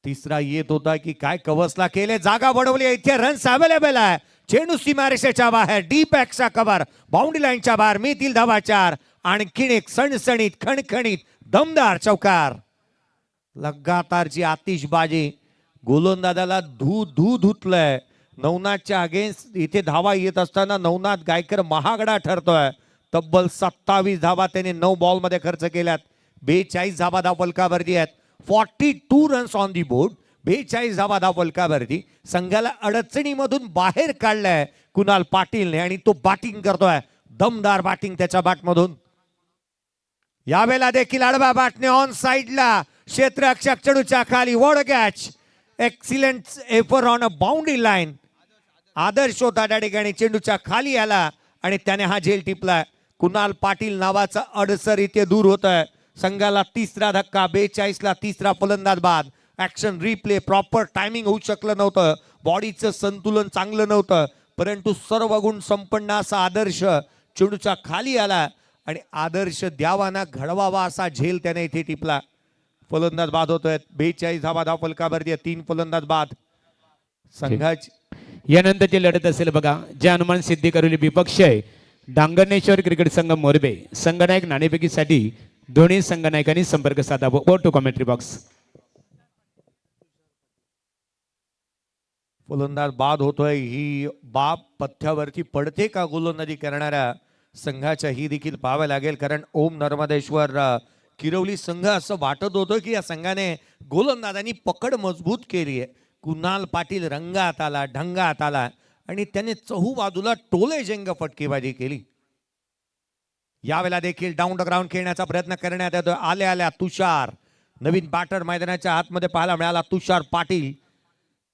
तिसरा येत होता की काय, कवसला केले, जागा बडवली, इथे रन्स अवेलेबल आहे. चेंडू सीमारेषेच्या बाहेर, डीप एक्सचा कव्हर, बाउंड्री लाईनच्या बाहेर, मिळतील धावा 4. आणखीन एक सणसणीत खणखणीत दमदार चौकार. लगातारची आतिषबाजी. गोलंदाजाला धुतलंय. नवनाथच्या अगेन्स्ट इथे धावा येत असताना नवनाथ गायकर महागडा ठरतोय. तब्बल 27 धावा त्याने 9 बॉलमध्ये खर्च केल्यात. 42 धावा धाव फलकावरती आहेत. 42 रन्स ऑन दी बोर्ड. 42 धावा धाव फलकावरती. संघाला अडचणीमधून बाहेर काढलाय कुणाल पाटीलने आणि तो बॅटिंग करतोय. दमदार बॅटिंग त्याच्या बॅटमधून. यावेळेला देखील आडवा बॅटने ऑन साइडला क्षेत्ररक्षक चेंडूच्या खाली what catch. Excellent effort on a boundary line. Adarsh होता त्या ठिकाणी, चेंडूच्या खाली आला आणि त्याने हा झेल टिपला. कुणाल पाटील नावाचा अडसर इथे दूर होत आहे. संघाला तिसरा धक्का. 42 ला तिसरा फलंदाज बाद. ऍक्शन रिप्ले, प्रॉपर टायमिंग होऊ शकलं नव्हतं. बॉडीचं संतुलन चांगलं नव्हतं, परंतु सर्व गुण संपन्न असा आदर्श चेंडूच्या खाली आला आणि आदर्श द्यावाना घडवावा असा झेल त्याने इथे टिपला. फलंदाज बाद होतोय. 42 धावा धाव फलकावरती, 3 फलंदाज बाद. संघाची यानंतरची लढत असेल बघा. जे हनुमान सिद्धी करवली विपक्ष आहे डांगणेश्वर क्रिकेट संघ मोरबे. संघनायक नाणेफेकीसाठी दोन्ही संघनायकांनी संपर्क साधावा. Over to commentary box. फलंदाज बाद होतोय. ही बाब पथ्यावरती पडते का गोलंदाजी करणाऱ्या संघाच्या, ही देखील पाहावे लागेल. कारण ओम नर्मदेश्वर किरवली संघ असं वाटत होतं की या संघाने गोलंदाजांनी पकड मजबूत केली आहे. कुणाल पाटील रंगात आला, ढंगात आला आणि त्याने चहूबाजूला टोले जंग फटकेबाजी केली. यावेळेला देखील डाऊन द ग्राउंड खेळण्याचा प्रयत्न करण्यात येतो. आल्या तुषार, नवीन बॅटर मैदानाच्या आतमध्ये पाहायला मिळाला. तुषार पाटील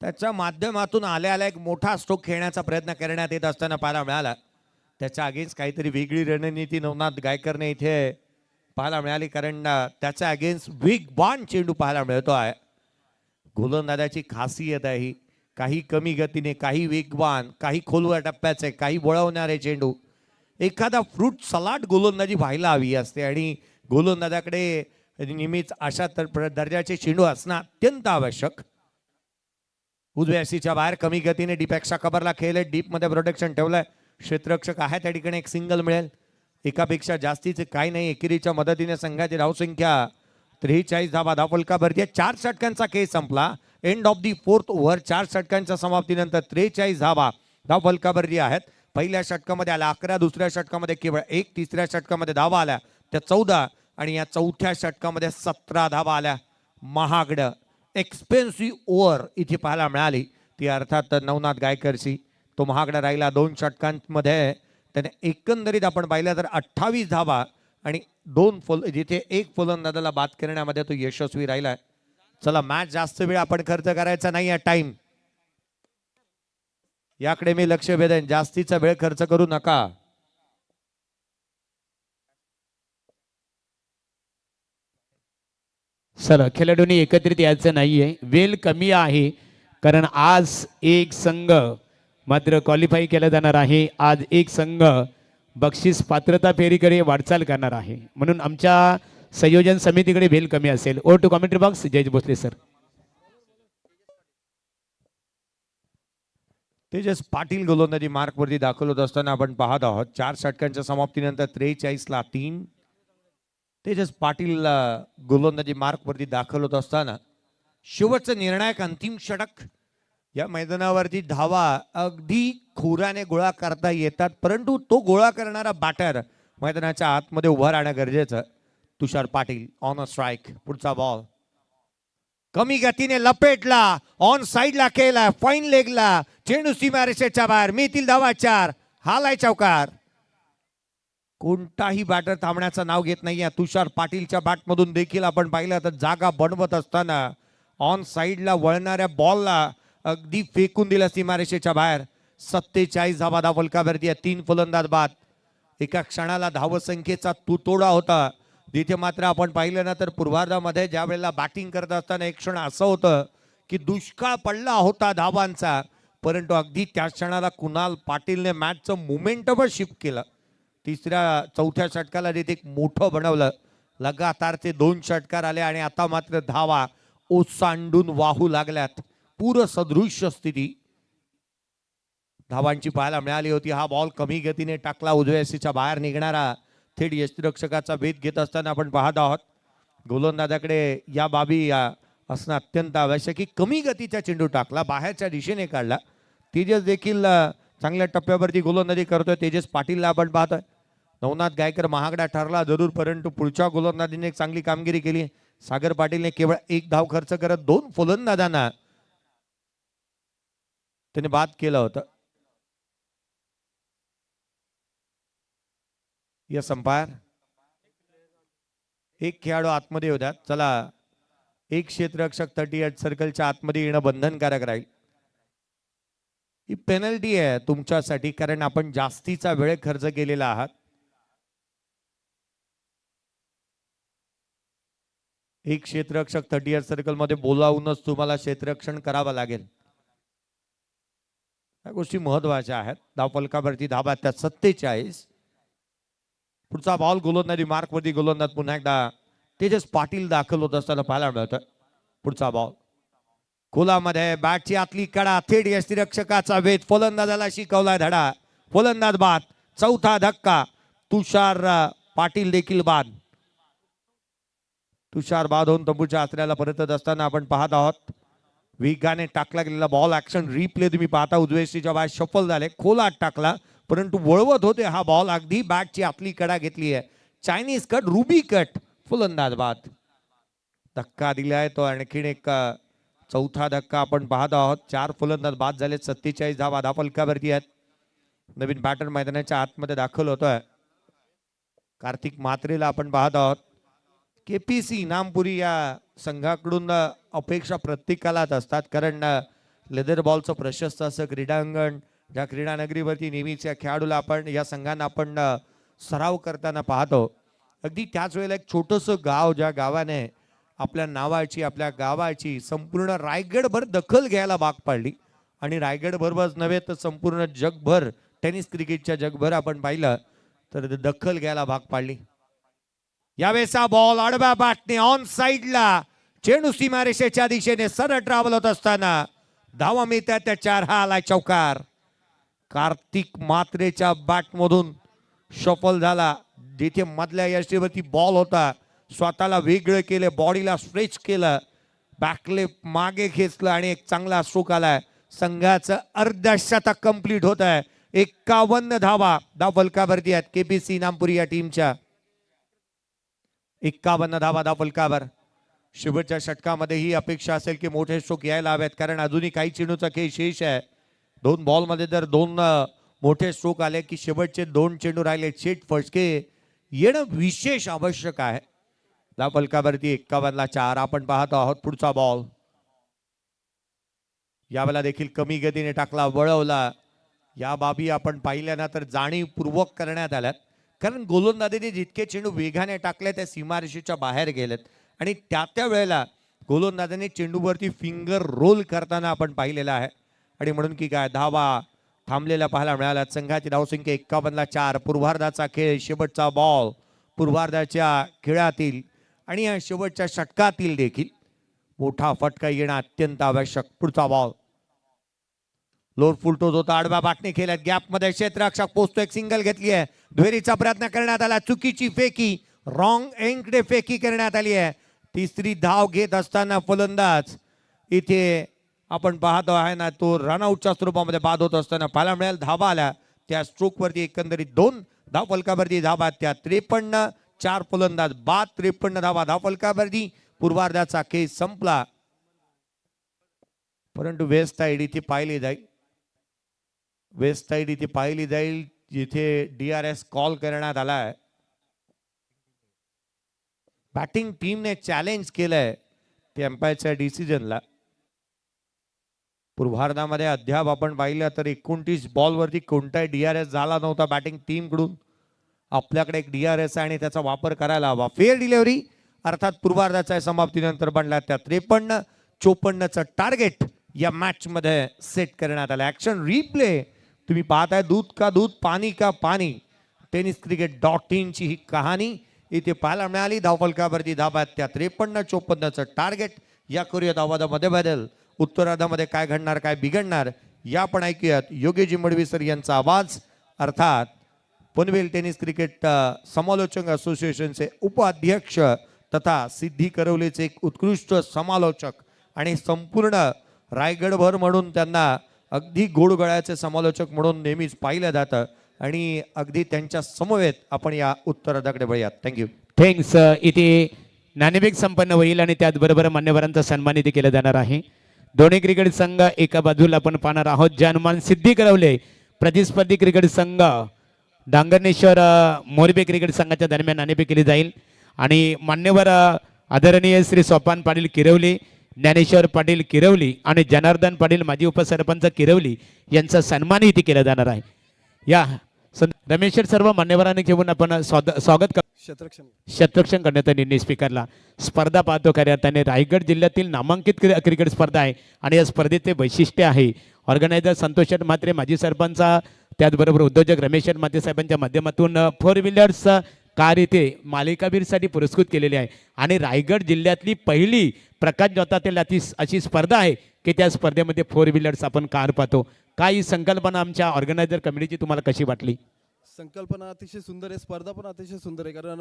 त्याच्या माध्यमातून आल्या एक मोठा स्ट्रोक खेळण्याचा प्रयत्न करण्यात येत असताना पाहायला मिळाला. त्याच्या अगेन्स्ट काहीतरी वेगळी रणनीती नवनाथ गायकरने इथे पाहायला मिळाली. कारण त्याच्या अगेन्स्ट वेगवान चेंडू पाहायला मिळतो आहे. गोलंदाजाची खासियत आहे ही. काही कमी गतीने, काही वेगवान, काही खोलवर टप्प्याचे, काही वळवणारे चेंडू. एखादा फ्रूट सलाड गोलंदाजी व्हायला हवी असते आणि गोलंदाजाकडे नेहमीच अशा दर्जाचे चेंडू असणं अत्यंत आवश्यक. उजव्या सीच्या बाहेर कमी गतीने डीपॅक्सच्या कव्हरला खेळले. डीपमध्ये प्रोटेक्शन ठेवलंय. क्षेत्ररक्षक आहे त्या ठिकाणी. एक सिंगल मिळेल. एकापेक्षा जास्तीचे काही नाही. एकेरीच्या मदतीने संघाची धावसंख्या 43 धावा धाव फलकावरती. 4 षटकांचा खेळ संपला. End of the 4th over. 4 षटकांच्या समाप्तीनंतर 43 धावा धाव फलकावरती आहेत. पहिल्या षटकामध्ये आल्या 11, दुसऱ्या षटकामध्ये केवळ 1, तिसऱ्या षटकामध्ये धावा आल्या त्या 14 आणि या चौथ्या षटकामध्ये 17 धावा आल्या. महागड एक्सपेन्सिव्ह ओव्हर इथे पाहायला मिळाली ती अर्थात नवनाथ गायकरची. तो महागडा राहिला 2 षटकांमध्ये. त्याने एकंदरीत आपण पाहिलं तर 28 धावा आणि 2 जिथे 1 फलंदाजाला बाद करण्यामध्ये तो यशस्वी राहिलाय. चला मॅच जास्त वेळ आपण खर्च करायचा नाही आहे. टाइम याकडे मी लक्ष वेधेन. जास्तीचा वेळ खर्च करू नका. चला खेळाडूंनी एकत्रित यायचं नाहीये, वेळ कमी आहे कारण आज एक संघ मात्र क्वालिफाय केला जाणार आहे. आज एक संघ बक्षीस पात्रता फेरीकडे वाटचाल करणार आहे, म्हणून आमच्या संयोजन समितीकडे वेळ कमी असेल. Over to commentary box Jayesh Bhosale sir. Tejas Patil गोलंदाजी मार्कवरती दाखल होत असताना आपण पाहत आहोत. 4 षटकांच्या समाप्तीनंतर 43ला 3. तेजस पाटील गोलंदाजी मार्कवरती दाखल होत असताना शेवटचं निर्णायक अंतिम षटक. या मैदानावरती धावा अगदी खोऱ्याने गोळा करता येतात, परंतु तो गोळा करणारा बॅटर मैदानाच्या आतमध्ये उभा राहणं गरजेचं. तुषार पाटील ऑन अ स्ट्राईक. पुढचा बॉल कमी गतीने लपेटला, ऑन साइडला केला, फाईन लेगला, चेंडू सीमारेषेच्या बाहेर. मिळतील धावा 4. हालाय चौकार. कोणताही बॅटर थांबण्याचं नाव घेत नाहीये. तुषार पाटीलच्या बॅटमधून देखील आपण पाहिलं तर जागा बनवत असताना ऑन साइडला वळणाऱ्या बॉलला अगदी फेकून दिला सीमारेषेच्या बाहेर. 47 धावा धावफलकावरती आहे. 3 फलंदाज बाद. एका क्षणाला धावसंख्येचा तुतोडा होता. जिथे मात्र आपण पाहिलं ना तर पूर्वार्धामध्ये ज्या वेळेला बॅटिंग करत असताना एक क्षण असं होतं की दुष्काळ पडला होता धावांचा, परंतु अगदी त्या क्षणाला कुणाल पाटीलने मॅचचं मोमेंटम शिफ्ट केलं. 3ऱ्या-4थ्या षटकाला तिथे एक मोठं बनवलं. लगातारचे 2 षटकार आले आणि आता मात्र धावा ओसांडून वाहू लागल्यात. पूर सदृश्य स्थिती धावांची पाहायला मिळाली होती. हा बॉल कमी गतीने टाकला, उजव्या सीच्या बाहेर निघणारा थेट यष्टिरक्षकाचा वेध घेत असताना आपण पाहत आहोत. गोलंदाजाकडे या बाबी असणं अत्यंत आवश्यक की कमी गतीचा चेंडू टाकला, बाहेरच्या दिशेने काढला. तेजस देखील चांगल्या टप्प्यावरती गोलंदाजी करतोय. तेजस पाटीलला आपण पाहतोय. नवनाथ गायकर महागडा ठरला जरूर, परंतु पुढच्या गोलंदाजीने एक चांगली कामगिरी केली. सागर पाटीलने केवळ 1 धाव खर्च करत 2 फलंदाजांना त्याने बाद केलं होतं. या संपायर एक खेळाडू आतमध्ये होत्या. चला एक क्षेत्ररक्षक 38 सर्कलच्या आतमध्ये येणं बंधनकारक राहील. ही पेनल्टी आहे तुमच्यासाठी, कारण आपण जास्तीचा वेळ खर्च केलेला आहात. एक क्षेत्ररक्षक 38 सर्कल मध्ये बोलावूनच तुम्हाला क्षेत्ररक्षण करावं लागेल. या गोष्टी महत्वाच्या आहेत. धावफलकावरती धाबा त्या 47. पुढचा बॉल गोलंदाजी मार्कवरती गोलंदाज पुन्हा एकदा तेजस पाटील दाखल होत असताना पाहायला मिळतं. पुढचा बॉल खोलामध्ये बॅटची आतली कडा, थेट यष्टिरक्षकाचा वेध, फलंदाजाला शिकवलाय धडा. फलंदाज बाद. 4था धक्का. तुषार पाटील देखील बाद. तुषार बाद होऊन तंबूच्या आसऱ्याला परतत असताना आपण पाहत आहोत. वेगाने टाकला गेलेला बॉल ऍक्शन रिप्ले तुम्ही पाहता. उजवेशीच्या बाहेर शफल झाले, खोलात टाकला, परंतु वळवत होते हा बॉल. अगदी बॅटची आतली कडा घेतली आहे. Chinese cut, ruby cut. फलंदाज बाद. धक्का दिलाय तो आणखीन एक 4था धक्का आपण पाहत आहोत. 4 फलंदाज बाद झाले. 47 धावा धावफलकावरती आहेत. नवीन बॅटर मैदानाच्या आतमध्ये दाखल होतोय. कार्तिक म्हात्रेला आपण पाहत आहोत. केपीसी इनामपुरी या संघाकडून अपेक्षा प्रत्येकालाच असतात, कारण लेदर बॉलचं प्रशस्त असं क्रीडांगण, ज्या क्रीडा नगरीवरती नेहमीच्या खेळाडूला आपण या संघांना आपण सराव करताना पाहतो. अगदी त्याच वेळेला एक छोटंसं गाव, ज्या गावाने आपल्या नावाची, आपल्या गावाची संपूर्ण रायगडभर दखल घ्यायला भाग पाडली. आणि रायगडभरच नव्हे तर संपूर्ण जगभर, टेनिस क्रिकेटच्या जगभर आपण पाहिलं तर दखल घ्यायला भाग पाडली. यावेळेचा बॉल आडव्या बॅटने ऑन साइडला, चेंडू सीमारेषेच्या दिशेने सरळ ट्रॅव्हल होत असताना धावा मिळतात त्या 4. हा आलाय चौकार. कार्तिक म्हात्रेच्या बॅटमधून शफल झाला. जिथे मधल्या यष्टीवरती बॉल होता, स्वतःला वेगळं केलं, बॉडीला स्ट्रेच केलं, बॅकले मागे खेचलं आणि एक चांगला स्ट्रोक आलाय. संघाचं अर्धशतक कंप्लीट होत आहे. 51 धावा धावफलकावरती आहेत केपीसी इनामपुरी या टीमच्या. 51 धावा धावफलकावर. शेवटच्या षटकामध्ये ही अपेक्षा असेल की मोठे स्ट्रोक यायला हवेत, कारण अजूनही काही चेंडूचा खेळ शेष आहे. 2 बॉलमध्ये जर 2 मोठे स्ट्रोक आले की शेवटचे 2 चेंडू राहिले, शेट फटके येणं विशेष आवश्यक आहे. धाव फलकावरती 51-4. आपण पाहतो आहोत पुढचा बॉल. यावेळेला देखील कमी गतीने टाकला, वळवला. या बाबी आपण पाहिल्या ना तर जाणीवपूर्वक करण्यात आल्यात, कारण गोलंदाजीने जितके चेंडू वेगाने टाकले त्या सीमारेषेच्या बाहेर गेलेत आणि त्या वेळेला गोलंदाजाने चेंडूवरती फिंगर रोल करताना आपण पाहिलेला आहे. आणि म्हणून की काय धावा थांबलेला पाहायला मिळाला. संघाची धावसंख्या 51-4. पूर्वार्धाचा खेळ, शेवटचा बॉल पूर्वार्धाच्या खेळातील आणि या शेवटच्या षटकातील देखील मोठा फटका येणं अत्यंत आवश्यक. पुढचा बॉल लोअर फुल टोज होता, आडव्या बाटणे खेळत गॅपमध्ये क्षेत्ररक्षक पोहोचतो, एक सिंगल घेतली आहे. दुहेरीचा प्रयत्न करण्यात आला, चुकीची फेकी, रॉंग एंकडे फेकी करण्यात आली आहे. तिसरी धाव घेत असताना फलंदाज इथे आपण पाहतो आहे ना तो रनआउटच्या स्वरूपामध्ये बाद होत असताना पाहायला मिळेल. धावा आल्या त्या स्ट्रोकवरती, एकंदरीत 2 धाव फलकावरती धावा त्या 53-4 फलंदाज बाद, 53 धावा धाव फलकावरती. पूर्वार्धाचा खेळ संपला, परंतु वेस्ट साइड इथे पाहिली जाईल, वेस्ट साइड इथे पाहिली जाईल जिथे DRS कॉल करण्यात आला आहे. बॅटिंग टीमने चॅलेंज केलंय ते अंपायरच्या डिसिजनला. पूर्वार्धामध्ये अद्याप आपण पाहिलं तर 29 बॉलवरती कोणताही DRS झाला नव्हता बॅटिंग टीमकडून. आपल्याकडे एक DRS आहे आणि त्याचा वापर करायला हवा. फेअर डिलिव्हरी अर्थात पूर्वार्धाच्या समाप्तीनंतर बनला त्या 53-54चं टार्गेट या मॅच मध्ये सेट करण्यात आलं. ऍक्शन रिप्ले तुम्ही पाहताय, दूध का दूध, पाणी का पाणी. tenniscricket.in ची ही कहाणी इथे पाहायला मिळाली. धावफलकावरती धाबा त्या 53-54चं टार्गेट. या करूयात आवाजामध्ये बदल. उत्तरार्धामध्ये काय घडणार, काय बिघडणार या पण ऐकूयात. योगेजी मडवी सर यांचा आवाज, अर्थात पनवेल टेनिस क्रिकेट समालोचक असोसिएशनचे उपाध्यक्ष तथा सिद्धी करवलेचे एक उत्कृष्ट समालोचक आणि संपूर्ण रायगडभर म्हणून त्यांना अगदी गोडगळ्याचे समालोचक म्हणून नेहमीच पाहिलं जातं आणि अगदी त्यांच्या समवेत आपण या उत्तरार्धाकडे वळूयात. थँक्यू. थँक्स. इथे नाणेफेक संपन्न होईल आणि त्याचबरोबर मान्यवरांचा सन्मान इथे केला जाणार आहे. दोन्ही क्रिकेट संघ एका बाजूला आपण पाहणार आहोत. जनमान सिद्धी करवले प्रतिस्पर्धी क्रिकेट संघ डांगरनेश्वर मोरबे क्रिकेट संघाच्या दरम्यान नाणेफेक केली जाईल आणि मान्यवर आदरणीय श्री सोपान पाटील किरवली, ज्ञानेश्वर पाटील किरवली आणि जनार्दन पाटील माजी उपसरपंच किरवली यांचा सन्मान इथे केला जाणार आहे. या रमेश्वर सर्व मान्यवरांनी घेऊन आपण स्वागत शतरक्षण करण्याचा निर्णय स्वीकारला. स्पर्धा पाहतो खऱ्या अर्थाने रायगड जिल्ह्यातील नामांकित क्रिकेट स्पर्धा आहे आणि या स्पर्धेचे वैशिष्ट्य आहे ऑर्गनायझर संतोष म्हात्रे माजी सरपंच, त्याचबरोबर उद्योजक रमेश म्हात्रे साहेबांच्या माध्यमातून 4 व्हीलर्स कार इथे मालिकावीरसाठी पुरस्कृत केलेली आहे आणि रायगड जिल्ह्यातली पहिली प्रकाश जोतातील अशी स्पर्धा आहे की त्या स्पर्धेमध्ये 4 व्हीलर्स आपण कार पाहतो. काय ही संकल्पना आमच्या ऑर्गनायझर कमिटीची तुम्हाला कशी वाटली? संकल्पना अतिशय सुंदर आहे, स्पर्धा पण अतिशय सुंदर आहे. कारण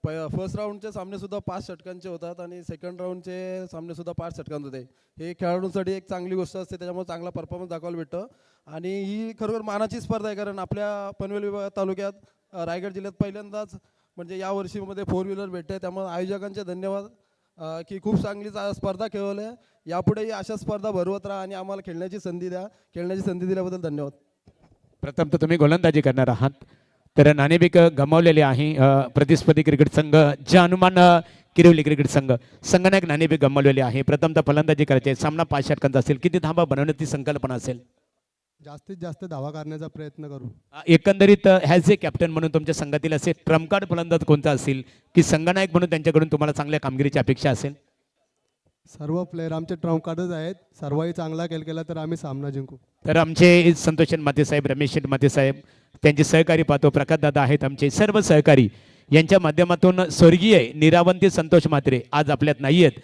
फर्स्ट राऊंडचे सामने सुद्धा 5 षटकांचे होतात आणि सेकंड राऊंडचे सामने सुद्धा 5 षटकांत होते. हे खेळाडूंसाठी एक चांगली गोष्ट असते, त्याच्यामुळे चांगला परफॉर्मन्स दाखवायला भेटतं आणि ही खरोखर मानाची स्पर्धा आहे. कारण आपल्या पनवेल तालुक्यात रायगड जिल्ह्यात पहिल्यांदाच म्हणजे या वर्षीमध्ये 4 व्हीलर भेटते. त्यामुळे आयोजकांचे धन्यवाद की खूप चांगली स्पर्धा खेळवली आहे. यापुढेही अशा स्पर्धा भरवत राहा आणि आम्हाला खेळण्याची संधी द्या. खेळण्याची संधी दिल्याबद्दल धन्यवाद. प्रथम तर तुम्ही गोलंदाजी करणार आहात, तर नाणेफेक गमावलेले आहे प्रतिस्पर्धी क्रिकेट संघ हनुमान किरवली क्रिकेट संघ संघनायक नाणेफेक गमावलेले आहे. प्रथम तर फलंदाजी करायची, सामना 5 षटकांचा असेल. किती धावा बनवण्याची संकल्पना असेल? जास्तीत जास्त धावा करण्याचा प्रयत्न करू. एकंदरीत ॲज ए कॅप्टन म्हणून तुमच्या संघातील असे ट्रम्प कार्ड फलंदाज कोणता असेल की संघनायक म्हणून त्यांच्याकडून तुम्हाला चांगल्या कामगिरीची अपेक्षा असेल? सर्व प्लेयर आमचे ट्रम्प कार्डच आहेत. सर्वही चांगला खेळ केला तर आम्ही सामना जिंकू. तर आमचे संतोष माते साहेब, रमेश माते साहेब, त्यांचे सहकारी पाहतो प्रकाशदादा आहेत, आमचे सर्व सहकारी यांच्या माध्यमातून स्वर्गीय निरावंती संतोष म्हात्रे आज आपल्यात नाही आहेत,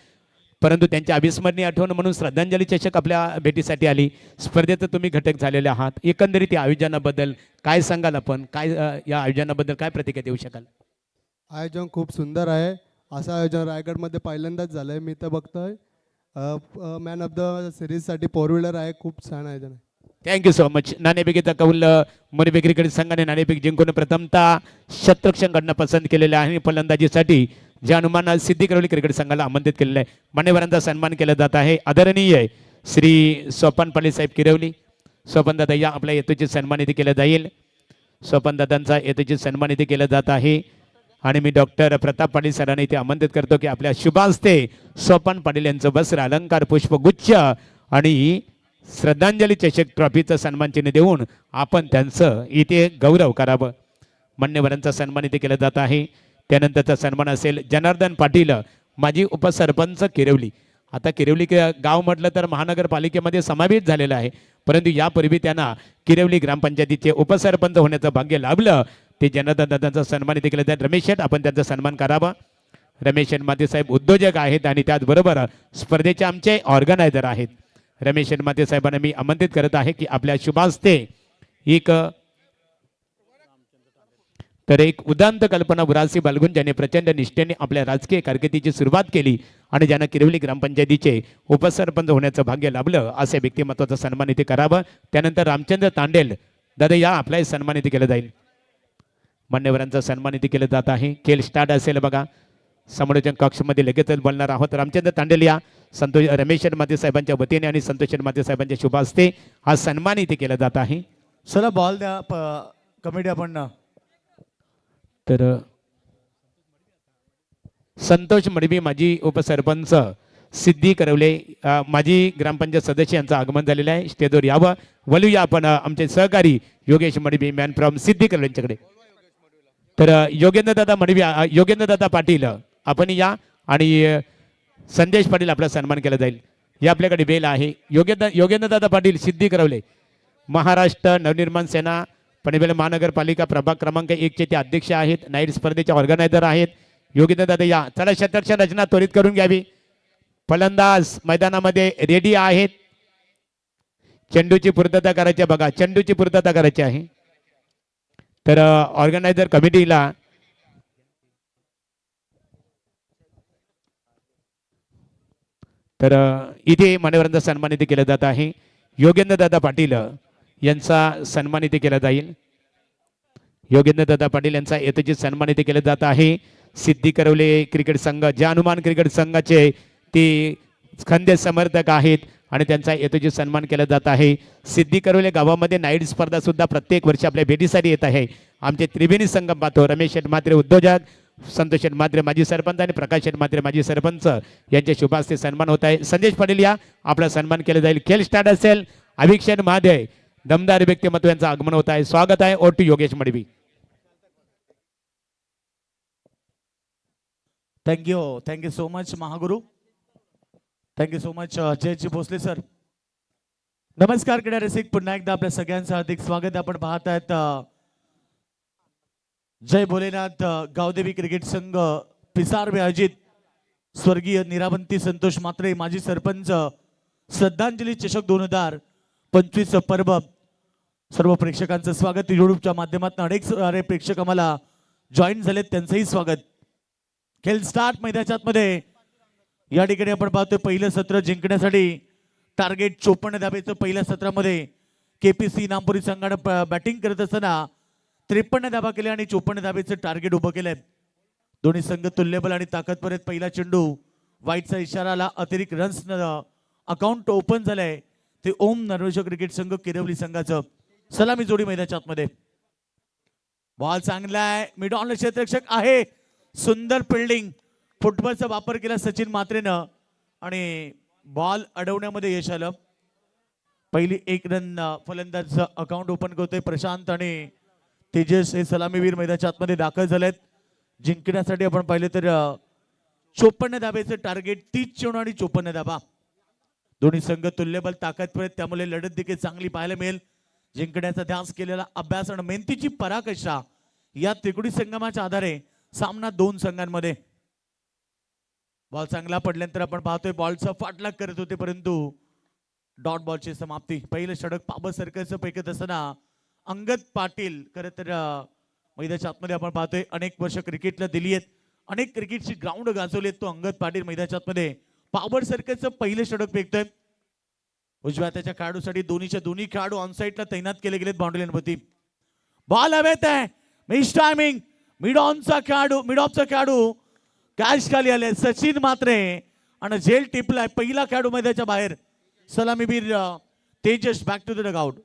परंतु त्यांच्या अविस्मरणीय आठवण म्हणून श्रद्धांजली चषक आपल्या भेटीसाठी आली. स्पर्धेत तुम्ही घटक झालेले आहात. एकंदरीत या आयोजनाबद्दल काय सांगाल आपण? काय या आयोजनाबद्दल काय प्रतिक्रिया देऊ शकाल? आयोजन खूप सुंदर आहे. असं आयोजन रायगडमध्ये पहिल्यांदाच झालं आहे. मी तर बघतोय मॅन ऑफ द सिरीजसाठी 4 व्हीलर आहे. खूप छान आयोजन आहे. Thank you you much. नाणेफेकीचा कौल मुरबी क्रिकेट संघाने नाणेफेक जिंकून प्रथमतः शतरक्षणकडनं पसंत केलेलं आहे आणि फलंदाजीसाठी जे अनुमान सिद्धी करवली क्रिकेट संघाला आमंत्रित केलेलं आहे. मान्यवरांचा सन्मान केला जात आहे. आदरणीय श्री सोपान पाटील साहेब किरवली. सोपान दादा या आपल्या येतूची सन्मानित केलं जाईल. सोपान दादांचा येतूची सन्मानित केलं जात आहे आणि मी डॉक्टर प्रताप पाटील सरांना इथे आमंत्रित करतो की आपल्या शुभास्ते सोपान पाटील यांचं वस्त्र अलंकार पुष्पगुच्छ आणि श्रद्धांजली चषक ट्रॉफीचं सन्मान चिन्ह देऊन आपण त्यांचं इथे गौरव करावं. मान्यवरांचा सन्मान इथे केला जात आहे. त्यानंतरचा सन्मान असेल जनार्दन पाटील माजी उपसरपंच किरवली. आता किरवली गाव म्हटलं तर महानगरपालिकेमध्ये समावेश झालेला आहे, परंतु यापूर्वी त्यांना किरवली ग्रामपंचायतीचे उपसरपंच होण्याचं भाग्य लाभलं. ते जनार्दन दादांचा सन्मान इथे केला जात. रमेश शेठ आपण त्यांचा सन्मान करावा. रमेश शेठ माते साहेब उद्योजक आहेत आणि त्याचबरोबर स्पर्धेचे आमचे ऑर्गनायझर आहेत. रमेश माते साहेबांना मी आमंत्रित करत आहे की आपल्या शुभास्ते एक उदांत कल्पना बुरासी बालगुन ज्याने प्रचंड निष्ठेने आपल्या राजकीय कारकिर्दीची सुरुवात केली आणि ज्यांना किरवली ग्रामपंचायतीचे उपसरपंच होण्याचं भाग्य लाभलं असे व्यक्तिमत्वाचा सन्मान इथे करावं. त्यानंतर रामचंद्र तांडेल दादा या आपला सन्मान इथे केलं जाईल. मान्यवरांचा सन्मान इथे केलं जात आहे. खेळ स्टार्ट असेल बघा. समालोचन कक्षमध्ये लगेचच बोलणार आहोत. रामचंद्र तांडेल या रमेश माते साहेबांच्या वतीने आणि संतोष माते साहेबांच्या शुभ हस्ते हा सन्मान इथे केला जात आहे. चला बॉल द्या कमिटी आपण. तर संतोष मडवी माजी उपसरपंच सिद्धी करवले माजी ग्रामपंचायत सदस्य यांचं आगमन झालेलं आहे. स्टेजवर यावं. वळूया आपण आमचे सहकारी योगेश मडवी मॅन फ्रॉम सिद्धी करवले यांच्याकडे. तर योगेंद्र दादा पाटील आपण या आणि संदेश पाटील आपला सन्मान केला जाईल. या आपल्याकडे बेल आहे. योगेंद्र दादा पाटील सिद्धी करवले महाराष्ट्र नवनिर्माण सेना पनवेल महानगरपालिका प्रभाग क्रमांक 1 चे ते अध्यक्ष आहेत. नाईट स्पर्धेचे ऑर्गनायझर आहेत. योगेंद्र दादा या. चला शतरक्षण रचना त्वरित करून घ्यावी. फलंदाज मैदानामध्ये रेडी आहेत. चेंडूची पूर्तता करायची बघा. चेंडूची पूर्तता करायची आहे. तर ऑर्गनायझर कमिटीला तर इथे मान्यवरांचा सन्मान इथे केला जात आहे. योगेंद्र दादा पाटील यांचा सन्मान इथे केला जाईल. योगेंद्र दादा पाटील यांचा येथेची सन्मान इथे केला जात आहे. सिद्धी करवले क्रिकेट संघ जे हनुमान क्रिकेट संघाचे ते खंदे समर्थक आहेत आणि त्यांचा येथेची सन्मान केला जात आहे. सिद्धी करवले गावामध्ये नाईट स्पर्धा सुद्धा प्रत्येक वर्षी आपल्या भेटीसाठी येत आहे. आमचे त्रिवेणी संगम पाहतो. रमेश शेठ म्हात्रे उद्योजक, संतोष शेठ म्हात्रे माजी सरपंच आणि प्रकाश शेठ म्हात्रे माजी सरपंच यांच्या शुभास्ते सन्मान होत आहे. संदेश पाटील या आपला सन्मान केला जाईल. खेळ स्टार्ट असेल. अभिक्षण महादेव दमदार व्यक्तिमत्व यांचं आगमन होत आहे. स्वागत आहे. ओटी Yogesh Madavi. Thank you so महागुरु. Thank you so much Bhosale sir. नमस्कार क्रीडा रसिक, पुन्हा एकदा आपल्या सगळ्यांचं हार्दिक स्वागत. आपण पाहत आहेत जय भोलेनाथ गावदेवी क्रिकेट संघ पिसार आयोजित स्वर्गीय निरावंती संतोष म्हात्रे माजी सरपंच श्रद्धांजली चषक 2025 पर्व. सर्व प्रेक्षकांचं स्वागत. युट्यूबच्या माध्यमातून अनेक सारे प्रेक्षक आम्हाला जॉईन झालेत, त्यांचंही स्वागत. खेळ स्टार्ट. मैदानाच्या आतमध्ये या ठिकाणी आपण पाहतोय पहिलं सत्र जिंकण्यासाठी टार्गेट 54 धाब्याचं पहिल्या सत्रामध्ये केपीसी इनामपुरी संघानं बॅटिंग करत असताना 53 धाबा केल्या आणि 54 धाब्याचं टार्गेट उभं केलंय. दोन्ही संघ तुल्यबल आणि ताकदवर आहेत. पहिला चेंडू वाईटचा इशारा आला. अतिरिक्त रन्स अकाउंट ओपन झालंय. ते ओम नरवेश्वर क्रिकेट संघ किरवली संघाचं. सलामी जोडी मैदानाच्या आतमध्ये. बॉल चांगला आहे. मिड ऑन क्षेत्ररक्षक आहे. सुंदर फिल्डिंग. फुटबॉलचा वापर केला सचिन म्हात्रेनं आणि बॉल अडवण्यामध्ये यश आलं. पहिली 1 रन फलंदाज अकाउंट ओपन करतोय. प्रशांत आणि तेजस हे सलामीवीर मैदानाच्या आतमध्ये दाखल झालेत. जिंकण्यासाठी आपण पाहिलं तर 54 धाब्याचं टार्गेट. 30 चेंडू आणि 54 धाबा. दोन्ही संघ तुल्यबल ताकदवर आहेत, त्यामुळे लढत देखील चांगली पाहायला मिळेल. जिंकण्याचा ध्यास केलेला अभ्यास आणि मेहनतीची पराकाष्ठा या त्रिकोणी संगमाच्या आधारे सामना 2 संघांमध्ये. बॉल चांगला पडल्यानंतर आपण पाहतोय बॉलचा फाटलाग करत होते, परंतु डॉट बॉलची समाप्ती. पहिलं षटक पाबळ सर्कलचं फेकत असताना अंगद पाटील. खरं तर मैदानाच्या आतमध्ये आपण पाहतोय अनेक वर्ष क्रिकेटला दिली आहेत, अनेक क्रिकेटची ग्राउंड गाजवली आहेत. तो अंगद पाटील मैदानाच्या आतमध्ये पाबळ सर्कलचं पहिलं षटक फेकतोय. उजव्या हाताच्या खेळाडूसाठी दोन्हीच्या दोन्ही खेळाडू ऑन साईडला तैनात केले गेलेत बाउंड्री लाईनवरती. बॉल हवेत आहे, मिस टायमिंग, मिड ऑफचा खेळाडू कॅच खाली आले. सचिन मात्रे आणि झेल टिपलाय. पहिला खेळाडू मैदानाच्या बाहेर. सलामीवीर Tejas back to the dugout.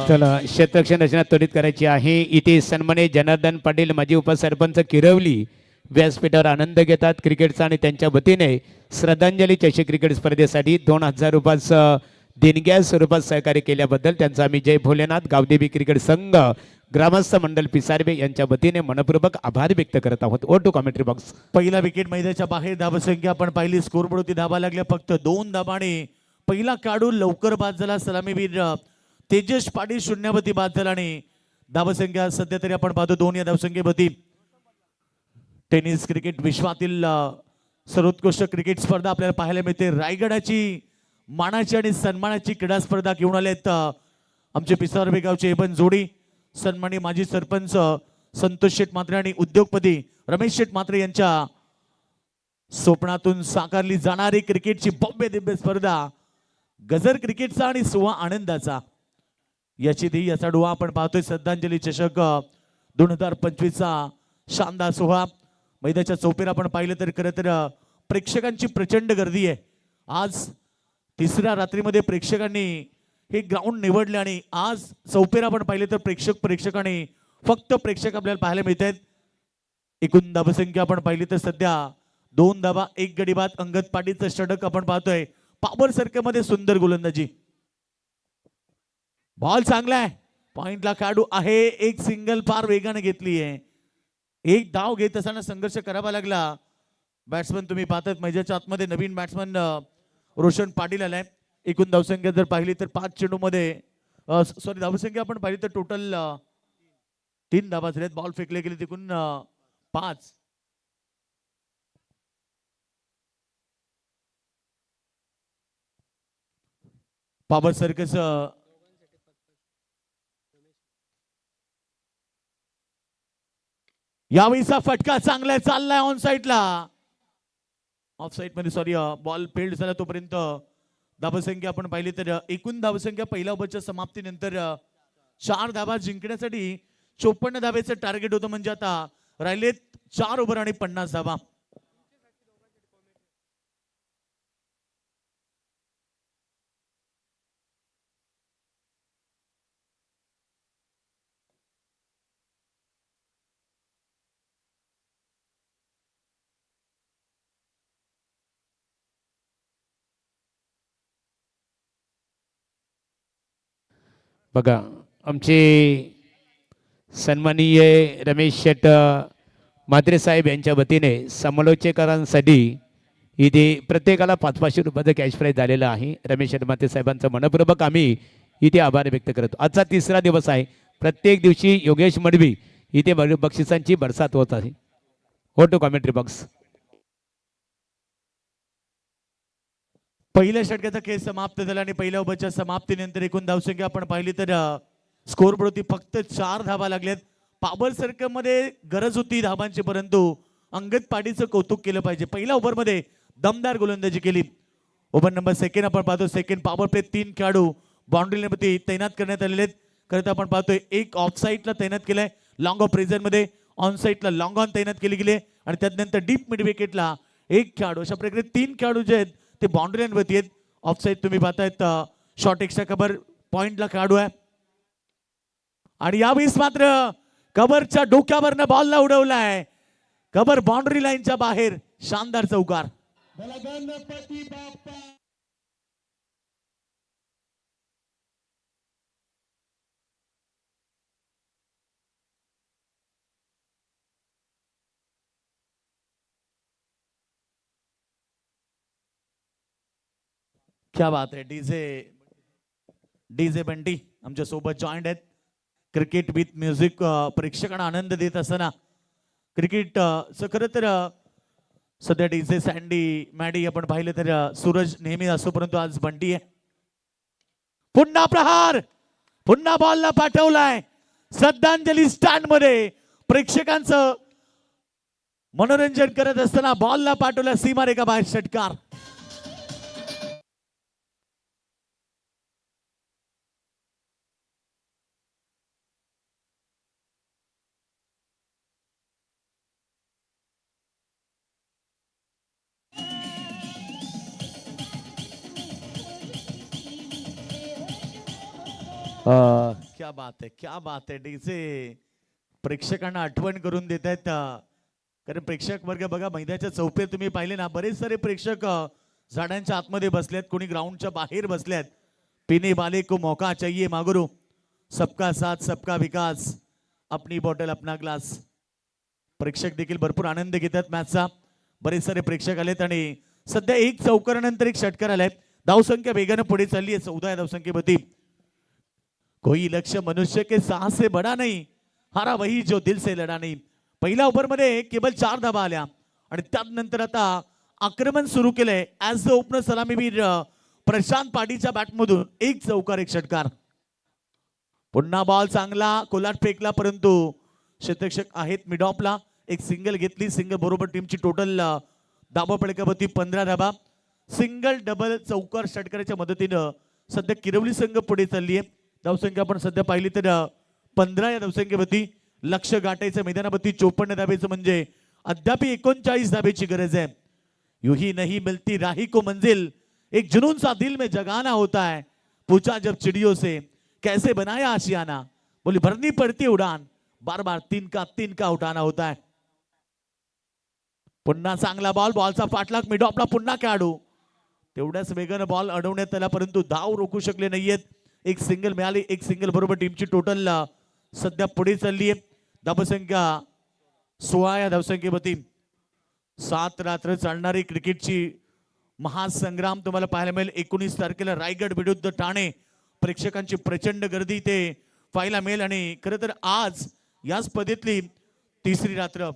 चला क्षेत्ररक्षण रचना त्वरित करायची आहे. इथे सन्मानित जनार्दन पाटील माजी उपसरपंच किरवली व्यासपीठावर आनंद घेतात क्रिकेटचा आणि त्यांच्या वतीने श्रद्धांजली चषक क्रिकेट स्पर्धेसाठी 2000 रुपयाचं देणग्या स्वरूपात सहकार्य केल्याबद्दल त्यांचा आम्ही जय भोलेनाथ गावदेवी क्रिकेट संघ ग्रामस्थ मंडळ पिसारबे यांच्या वतीने मनपूर्वक आभार व्यक्त करत आहोत. Over to commentary box. पहिला विकेट मैदानाच्या बाहेर. धावसंख्या आपण पाहिली. स्कोरबोर्ड होती धावा लागल्या फक्त 2 धाबाने. पहिला खेळाडू लवकर बाद झाला. सलामीवीर तेजस पाटील शून्यावती बाद झाला आणि धावसंख्या सध्या तरी आपण पाहतो 2 या धावसंख्येवरती. टेनिस क्रिकेट विश्वातील सर्वोत्कृष्ट क्रिकेट स्पर्धा आपल्याला पाहायला मिळते. रायगडाची मानाची आणि सन्मानाची क्रीडा स्पर्धा घेऊन आलेत आमचे पिसारबे गावचे एबन जोडी. सन्मानी माजी सरपंच संतोष शेठ म्हात्रे आणि उद्योगपती रमेश शेठ म्हात्रे यांच्या स्वप्नातून साकारली जाणारी क्रिकेटची भव्य दिव्य स्पर्धा. गजर क्रिकेटचा आणि सोहा आनंदाचा याची ध्येय याचा डोळा आपण पाहतोय. श्रद्धांजली चषक 2025चा शानदार सोहळा. मैदानाच्या चौपेर आपण पाहिलं तर खरं तर प्रेक्षकांची प्रचंड गर्दी आहे. आज तिसऱ्या रात्रीमध्ये प्रेक्षकांनी हे ग्राउंड निवडले आणि आज चौपेर आपण पाहिले तर प्रेक्षकांनी फक्त प्रेक्षक आपल्याला पाहायला मिळत आहेत. एकूण धावसंख्या आपण पाहिली तर सध्या 2 धावा 1 गडी बाद. अंगद पाटीलचं षटक आपण पाहतोय. पॉवर सर्कलमध्ये सुंदर गोलंदाजी. बॉल चांगला आहे. पॉइंटला खेळाडू आहे. एक सिंगल फार वेगाने घेतली आहे. एक धाव घेत असताना संघर्ष करावा लागला. बॅट्समन तुम्ही पाहतात मैदानाच्या आतमध्ये नवीन बॅट्समन रोशन पाटील आलाय. एकूण धावसंख्या जर पाहिली तर 5 चेंडूमध्ये धावसंख्या आपण पाहिली तर टोटल 3 धावा झाल्यात. बॉल फेकले गेले तिकून 5. पॉवर सर्कस यावेळीचा फटका चांगला चाललाय ऑन साईडला. ऑफ साईड मध्ये सॉरी बॉल फेल्ड झाला. तोपर्यंत धावसंख्या आपण पाहिली तर एकूण धावसंख्या पहिल्या ओव्हरच्या समाप्तीनंतर 4 धावा जिंकण्यासाठी 54 धावेचं टार्गेट होतं. म्हणजे आता राहिलेत 4 ओव्हर आणि 50 धावा. बघा आमचे सन्माननीय रमेश शेठ म्हात्रे साहेब यांच्या वतीने समालोचकांसाठी इथे प्रत्येकाला 500 रुपयाचं कॅश प्राईज झालेलं आहे. रमेश शेठ म्हात्रे साहेबांचं मनपूर्वक आम्ही इथे आभार व्यक्त करतो. आजचा 3रा दिवस आहे. प्रत्येक दिवशी योगेश मडवी इथे बक्षिसांची बरसात होत आहे. हो टू कमेंट्री बॉक्स. पहिल्या षटकाचा खेळ समाप्त झाला आणि पहिल्या ओव्हरच्या समाप्तीनंतर एकूण धावसंख्या आपण पाहिली तर स्कोरबोर्ड होती फक्त 4 धावा लागल्यात. पॉवर सर्कल मध्ये गरज होती धावांची, परंतु अंगद पाटीलचं कौतुक केलं पाहिजे. पहिल्या ओव्हरमध्ये दमदार गोलंदाजी केली. ओव्हर नंबर 2 आपण पाहतो. सेकंड पॉवर प्ले 3 खेळाडू बाउंड्री लाईनमध्ये तैनात करण्यात आलेले आहेत. खरं तर आपण पाहतोय एक ऑफ साईडला तैनात केलाय. लॉंग ऑफ प्रेझर मध्ये ऑन साईडला लॉंग ऑन तैनात केली गेली आणि त्यानंतर डीप मिड विकेटला एक खेळाडू. अशा प्रकारे 3 खेळाडू जे आहेत ते बाउंड्री लाईन वरती आहेत. ऑफ साईड तुम्ही पाहतायत शॉर्ट एक्स्ट्रा कव्हर पॉइंटला खेळाडू आहे आणि यावेळेस मात्र कव्हरच्या डोक्यावरनं बॉलला उडवलाय. कव्हर बाउंड्री लाईनच्या बाहेर. शानदार चौकार. क्या बात आहे. डीजे बंटी आमच्या सोबत जॉईंट आहेत. क्रिकेट विथ म्युझिक प्रेक्षकांना आनंद देत असताना क्रिकेट खरं तर सध्या डीजे सँडी मॅडी आपण पाहिलं तर सूरज नेहमी असतो, परंतु आज बंटी आहे. पुन्हा प्रहार, पुन्हा बॉलला पाठवलाय श्रद्धांजली स्टँड मध्ये. प्रेक्षकांचं मनोरंजन करत असताना बॉलला पाठवला सीमारेखा बाहेर षटकार. क्या बात आहे, क्या बात आहे. डीजे प्रेक्षकांना आठवण करून देत आहेत. कारण प्रेक्षक वर्ग बघा, मैदानाच्या चौपेर तुम्ही पाहिले ना, बरेच सारे प्रेक्षक झाडांच्या आतमध्ये बसलेत, कोणी ग्राउंडच्या बाहेर बसलेत. पीने वाले को मौका चाहिए मागुरू, सबका साथ सबका विकास, अपनी बॉटल अपना ग्लास. प्रेक्षक देखील भरपूर आनंद घेतात मॅचचा. बरेच सारे प्रेक्षक आलेत आणि सध्या एक चौकारानंतर एक षटकार आलाय. धावसंख्या वेगाने पुढे चालली आहे. 14 धावसंख्येवरती. कोई लक्ष्य मनुष्य के साहस से बड़ा नहीं, हारा वही जो दिल से लढा नहीं. पहिल्या ओव्हरमध्ये केवळ 4 धावा आल्या आणि त्यानंतर आता आक्रमण सुरू केलंय. ऍज द ओपनर सलामीवीर प्रशांत पाटीलच्या बॅटमधून एक चौकार एक षटकार. पुन्हा बॉल चांगला कोलाट फेकला, परंतु क्षेत्ररक्षक आहेत मिडॉपला. एक सिंगल घेतली. सिंगल बरोबर टीमची टोटल धावा फलकावरती 15 धावा. सिंगल डबल चौकार षटकाराच्या मदतीनं सध्या किरवली संघ पुढे चालली आहे. धावसंख्या आपण सध्या पाहिली तर 15 या धावसंख्येवरती लक्ष गाठायचं मैदानावरती. 54 धावेचं म्हणजे अद्याप 39 धावेची गरज आहे. यू ही नहीं मिलती राही को मंजिल, एक जुनून सा दिल में जगाना होता है. पूछा जब चिड़ियों से कैसे बनाया आशियाना, बोली भरनी पड़ती उड़ान, बार बार तीन का उठाना होता है. पुन्हा चांगला बॉल, बॉलचा पाठलाग मिडॉपला. पुन्हा खेळाडू तेवढ्याच वेगानं बॉल अडवण्यात आला, परंतु धाव रोखू शकले नाहीयेत. एक सिंगल मिळाली. एक सिंगल बरोबर टीमची टोटल सध्या पुढे चालली आहे. धावसंख्या 16 या धावसंख्येवरती. 7 रात्र चालणारी क्रिकेटची महासंग्राम तुम्हाला पाहायला मिळेल. 19 तारखेला रायगड विरुद्ध ठाणे. प्रेक्षकांची प्रचंड गर्दी ते पाहायला मिळेल आणि खरं तर आज या स्पर्धेतली तिसरी रात्र.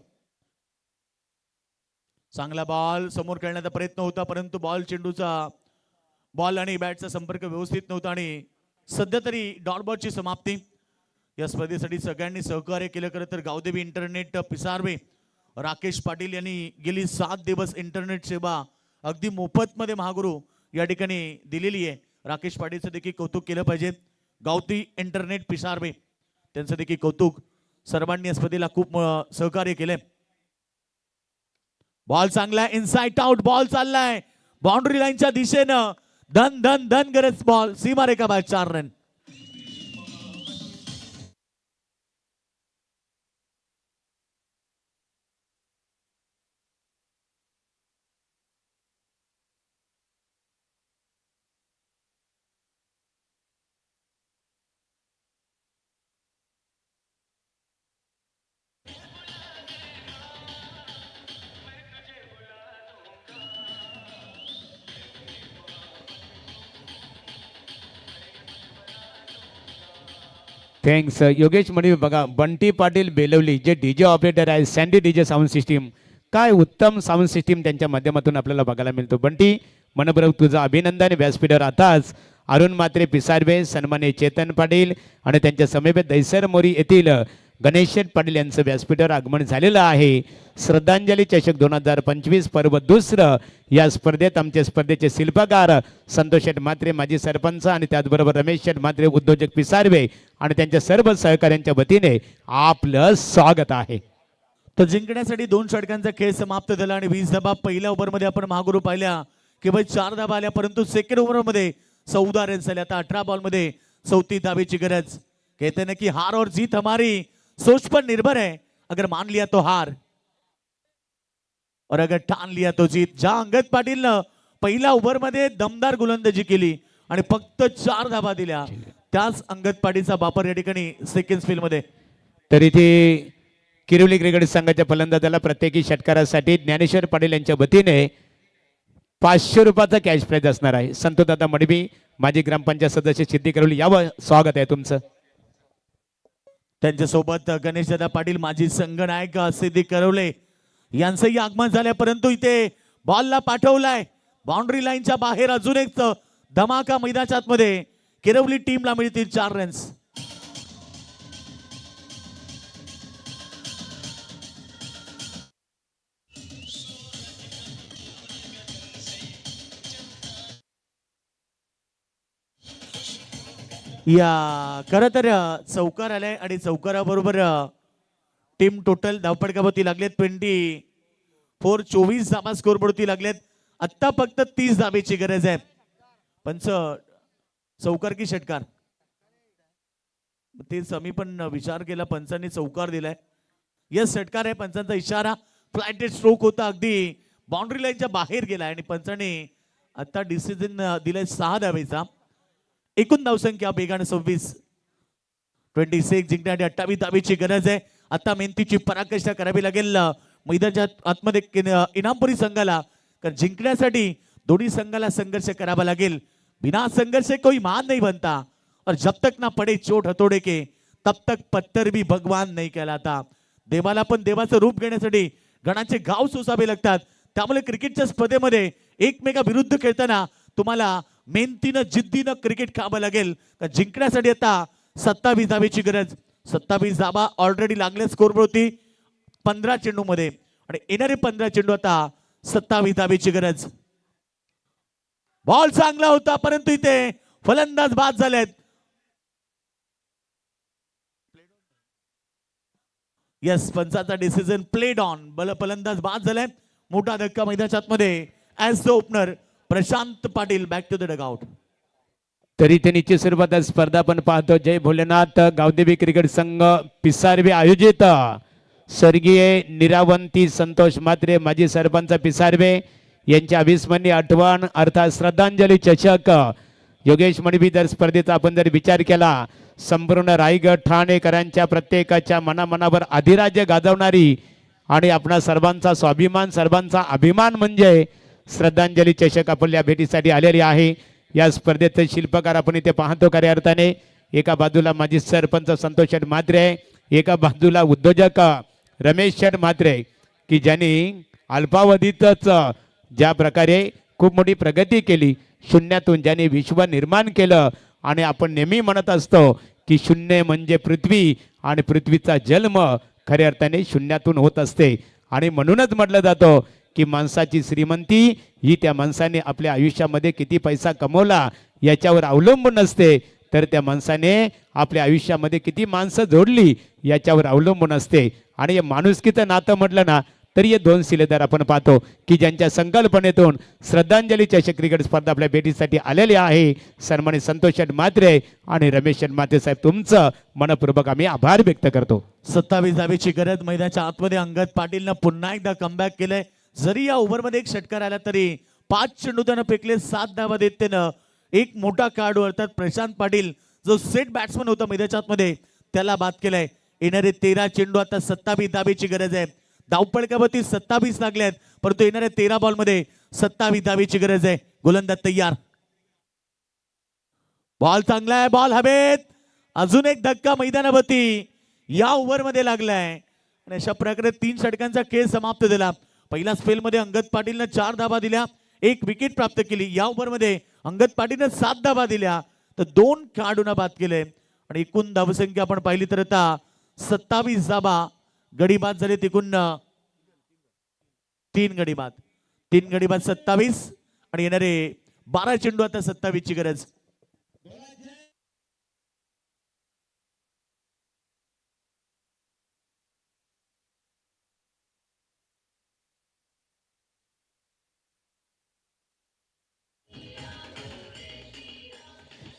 चांगला बॉल समोर खेळण्याचा प्रयत्न होता, परंतु बॉल आणि बॅटचा संपर्क व्यवस्थित नव्हता आणि सध्या तरी डॉट बॉलची समाप्ती. या स्पर्धेसाठी सगळ्यांनी सहकार्य केलं. खरं तर गावदेवी इंटरनेट पिसारवे, राकेश पाटील यांनी गेली 7 दिवस इंटरनेट सेवा अगदी मोफतमध्ये महागुरू या ठिकाणी दिलेली आहे. राकेश पाटीलचं देखील कौतुक केलं पाहिजे. गावती इंटरनेट पिसारवे त्यांचं देखील कौतुक. सर्वांनी या स्पर्धेला खूप सहकार्य केलंय. बॉल चांगला इनसाइड आउट बॉल चाललाय बाउंड्री लाईनच्या दिशेनं. धन धन धन गरज बॉल सीमारेखा बाहेर 4 रन. थँक्स योगेश मणी. बघा बंटी पाटील बेलवली जे डीजे ऑपरेटर आहे, सँडी डीजे साऊंड सिस्टीम, काय उत्तम साऊंड सिस्टीम त्यांच्या माध्यमातून आपल्याला बघायला मिळतो. बंटी मनपूर्वक तुझं अभिनंदन. व्यासपीठावर आताच अरुण म्हात्रे पिसारवे, सन्मान्य चेतन पाटील आणि त्यांच्या समीपेत दैसर मोरी येथील गणेश पाटील यांचं व्यासपीठावर आगमन झालेलं आहे. श्रद्धांजली चषक 2025 पर्व दुसरं. या स्पर्धेत आमचे स्पर्धेचे शिल्पकार संतोष शेठ म्हात्रे माजी सरपंच आणि त्याचबरोबर रमेश शेठ म्हात्रे उद्योजक पिसारवे आणि त्यांच्या सर्व सहकाऱ्यांच्या वतीने आपलं स्वागत आहे. तर जिंकण्यासाठी 2 षटकांचा खेळ समाप्त झाला आणि 20 धाबा पहिल्या ओव्हरमध्ये आपण महागुरू पाहिल्या. केवळ 4 धाबा आल्या, परंतु सेकंड ओव्हरमध्ये 14 रन झाले. आता 18 बॉलमध्ये 34 धावेची गरज. कहते हैं कि हार और जीत हमारी सोच पर निर्भर है. अगर मान लिया तो हार और अगर ठान लिया तो जीत. ज्या अंगद पाटीलनं पहिल्या ओव्हरमध्ये दमदार गोलंदाजी केली आणि फक्त 4 धाबा दिल्या, त्याच अंगद पाटीलचा वापर या ठिकाणी सेकंड स्पेल मध्ये. तर इथे किरवली क्रिकेट संघाच्या फलंदाजाला प्रत्येकी षटकारासाठी ज्ञानेश्वर पाटील यांच्या वतीने 500 रुपयाचा कॅश प्राइज असणार आहे. संतोषदादा मडवी माजी ग्रामपंचायत सदस्य सिद्धी करवली, यावं स्वागत आहे तुमचं. त्यांच्यासोबत गणेशदादा पाटील माजी संघनायक सिद्धी करवले यांचंही आगमन झालंय, परंतु इथे बॉलला पाठवलाय बाउंड्री लाईनच्या बाहेर. अजून एक धमाका मैदानाच्या आतमध्ये. किरवली टीमला मिळतील 4 रन्स. या खरं तर चौकार आलाय आणि चौकाराबरोबर टीम टोटल धावपडकावरती लागलेत 24 धाबा स्कोरबोर्डवरती लागलेत. आत्ता फक्त 30 धाबेची गरज आहे. पंच चौकार की षटकार, तेच आम्ही पण विचार केला. पंचांनी चौकार दिलाय. यस षटकार आहे. पंचांचा इशारा. फ्लायटेड स्ट्रोक होता, अगदी बाउंड्री लाईनच्या बाहेर गेलाय आणि पंचांनी आता डिसिजन दिलाय 6 धाबेचा. एकूण धावसंख्या बेगाने 26 जिंकण्यासाठी 28 धाबेची गरज आहे. आता मेहनतीची पराकाष्ठा करावी लागेल मैदानाच्या आतमध्ये इनामपुरी संघाला, कारण जिंकण्यासाठी दोन्ही संघाला संघर्ष करावा लागेल. बिना संघर्ष कोई मान नहीं बनता और जब तक ना पडे चोट हतोडे के तब तक पत्थर भी भगवान नहीं कहलाता. देवाला पण देवाचं रूप घेण्यासाठी गणाचे गाव सोसावे लागतात. त्यामुळे क्रिकेटच्या स्पर्धेमध्ये एकमेकाविरुद्ध खेळताना तुम्हाला मेहनतीनं जिद्दीनं क्रिकेट खेळावं लागेल. जिंकण्यासाठी आता 27 धाबेची गरज. 27 धाबा ऑलरेडी लागल्या स्कोरवरती 15 चेंडूमध्ये आणि येणारे 15 चेंडू आता 27 धाबेची गरज. बॉल चांगला होता, परंतु इथे फलंदाज बाद झालेत. यस पंचाचा डिसिजन प्लेड ऑन. फलंदाज बाद झालाय. मोठा धक्का मैदानाच्या आतमध्ये. As the opener Prashant Patil back to the dugout. तरी ते निश्चित स्वरूपात स्पर्धा आपण पाहतो. जय भोलेनाथ गावदेवी क्रिकेट संघ पिसारवे आयोजित स्वर्गीय निरावंती संतोष म्हात्रे माजी सरपंच पिसारवे यांच्या अविस्मरणीय आठवण अर्थात श्रद्धांजली चषक योगेश मणिबीदर स्पर्धेचा आपण जर विचार केला, संपूर्ण रायगड ठाणेकरांच्या प्रत्येकाच्या मनामनावर अधिराज्य गाजवणारी आणि आपणा सर्वांचा स्वाभिमान, सर्वांचा अभिमान म्हणजे श्रद्धांजली चषक आपण या भेटीसाठी आलेली आहे. या स्पर्धेचे शिल्पकार आपण इथे पाहतो खऱ्या अर्थाने. एका बाजूला माजी सरपंच संतोष शेठ म्हात्रे आहे, एका बाजूला उद्योजक रमेश शेठ म्हात्रे की ज्यांनी अल्पावधीतच ज्या प्रकारे खूप मोठी प्रगती केली, शून्यातून ज्यांनी विश्व निर्माण केलं. आणि आपण नेहमी म्हणत असतो की शून्य म्हणजे पृथ्वी आणि पृथ्वीचा जन्म खऱ्या अर्थाने शून्यातून होत असते. आणि म्हणूनच म्हटलं जातं की माणसाची श्रीमंती ही त्या माणसाने आपल्या आयुष्यामध्ये किती पैसा कमवला याच्यावर अवलंबून असते, तर त्या माणसाने आपल्या आयुष्यामध्ये किती माणसं जोडली याच्यावर अवलंबून असते. आणि हे माणुसकीचं नातं म्हटलं ना तरी हे 2 शिलेदार आपण पाहतो की ज्यांच्या संकल्पनेतून श्रद्धांजली चषक क्रिकेट स्पर्धा आपल्या भेटीसाठी आलेली आहे. सन्मानित संतोष शेठ म्हात्रे आणि रमेश शेठ म्हात्रे साहेब, तुमचं मनपूर्वक आम्ही आभार व्यक्त करतो. 27 धाबेची गरज. मैदानाच्या आतमध्ये अंगद पाटीलनं पुन्हा एकदा कमबॅक केलंय. जरी या ओव्हरमध्ये एक षटकार आला तरी 5 चेंडू त्यानं फेकले, 7 धावा देत त्यानं एक मोठा कार्ड अर्थात प्रशांत पाटील जो सेट बॅट्समन होता मैदानाच्या आतमध्ये त्याला बाद केलाय. येणारे 13 चेंडू आता 27 धाबेची गरज आहे. धावपळकावरती 27 लागल्यात, परंतु येणाऱ्या 13 बॉलमध्ये 27 धाबेची गरज आहे. गोलंदाज तयार. बॉल चांगला आहे, बॉल हवेत. अजून एक धक्का मैदानावरती या ओव्हरमध्ये लागलाय आणि अशा प्रकारे 3 षटकांचा खेळ समाप्त झाला. पहिल्या स्पेलमध्ये अंगद पाटीलनं 4 धाबा दिल्या, 1 विकेट प्राप्त केली. या ओव्हरमध्ये अंगद पाटीलनं 7 धाबा दिल्या तर 2 खेळाडूंना बाद केले आणि एकूण धावसंख्या आपण पाहिली तर आता 27 धाबा. गडी बाद झाले तिकून 3 गडी बाद. 3 गडी बाद 27 आणि येणारे 12 चेंडू आता 27 ची गरज.